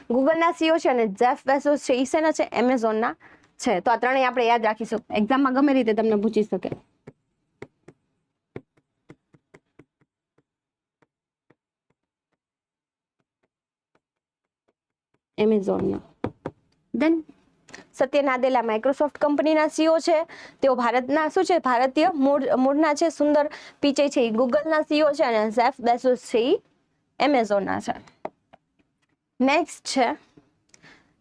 ગૂગલના સીઓ છે અને જેફ બેઝોસ છે એ છે ને છે એમેઝોનના છે. તો આ ત્રણેય આપણે યાદ રાખીશું, એક્ઝામમાં ગમે રીતે તમને પૂછી શકે. એમેઝોનના. દેન સત્ય નાદેલા માઇક્રોસોફ્ટ કંપનીના સીઓ છે, તેઓ ભારતના શું છે ભારતીય મૂળના છે. સુંદર પિચઈ છે એ ગૂગલના સીઓ છે અને જેફ બેઝોસ છે એ એમેઝોનના છે. નેક્સ્ટ છે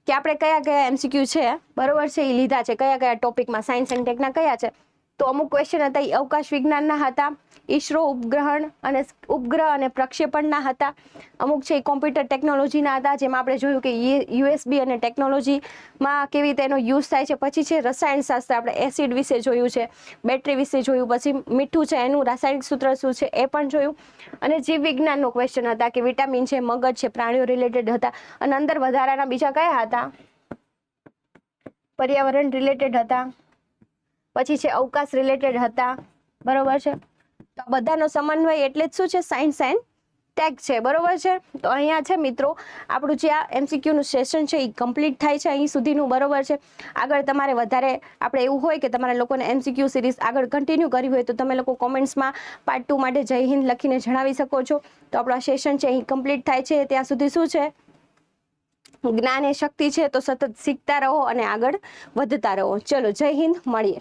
કે આપણે કયા એમસીક્યુ છે બરોબર છે એ લીધા છે, કયા ટોપિકમાં સાયન્સ એન્ડ ટેકના કયા છે. તો અમુક ક્વેશ્ચન હતા એ અવકાશ વિજ્ઞાનના હતા, ઈસરો ઉપગ્રહ અને પ્રક્ષેપણના હતા. અમુક છે એ કોમ્પ્યુટર ટેકનોલોજીના હતા, જેમાં આપણે જોયું કે યુએસબી અને ટેકનોલોજીમાં કેવી રીતે એનો યુઝ થાય છે. પછી છે રસાયણશાસ્ત્ર, આપણે એસિડ વિશે જોયું છે, બેટરી વિશે જોયું, પછી મીઠું છે એનું રાસાયણિક સૂત્ર શું છે એ પણ જોયું. અને જીવ વિજ્ઞાનનો ક્વેશ્ચન હતા કે વિટામિન છે, મગજ છે, પ્રાણીઓ રિલેટેડ હતા. અને અંદર વધારાના બીજા કયા હતા? પર્યાવરણ રિલેટેડ હતા, પછી છે અવકાશ રિલેટેડ હતા બરોબર છે. તો બધાનો સમન્વય એટલે જ શું છે સાયન્સ એન્ડ ટેક છે બરોબર છે. તો અહીંયા છે મિત્રો આપણું જે આ એમસીક્યુ નું સેશન છે એ કમ્પ્લીટ થાય છે અહીં સુધીનું બરોબર છે. આગળ તમારે વધારે આપણે એવું હોય કે તમારા લોકોને એમસીક્યુ સિરીઝ આગળ કન્ટિન્યુ કરવી હોય તો તમે લોકો કોમેન્ટ્સમાં પાર્ટ 2 માટે જય હિન્દ લખીને જણાવી શકો છો. તો આપણું આ સેશન છે અહીં કમ્પ્લીટ થાય છે. ત્યાં સુધી શું છે જ્ઞાન એ શક્તિ છે, તો સતત શીખતા રહો અને આગળ વધતા રહો. ચલો જય હિન્દ, મળીએ.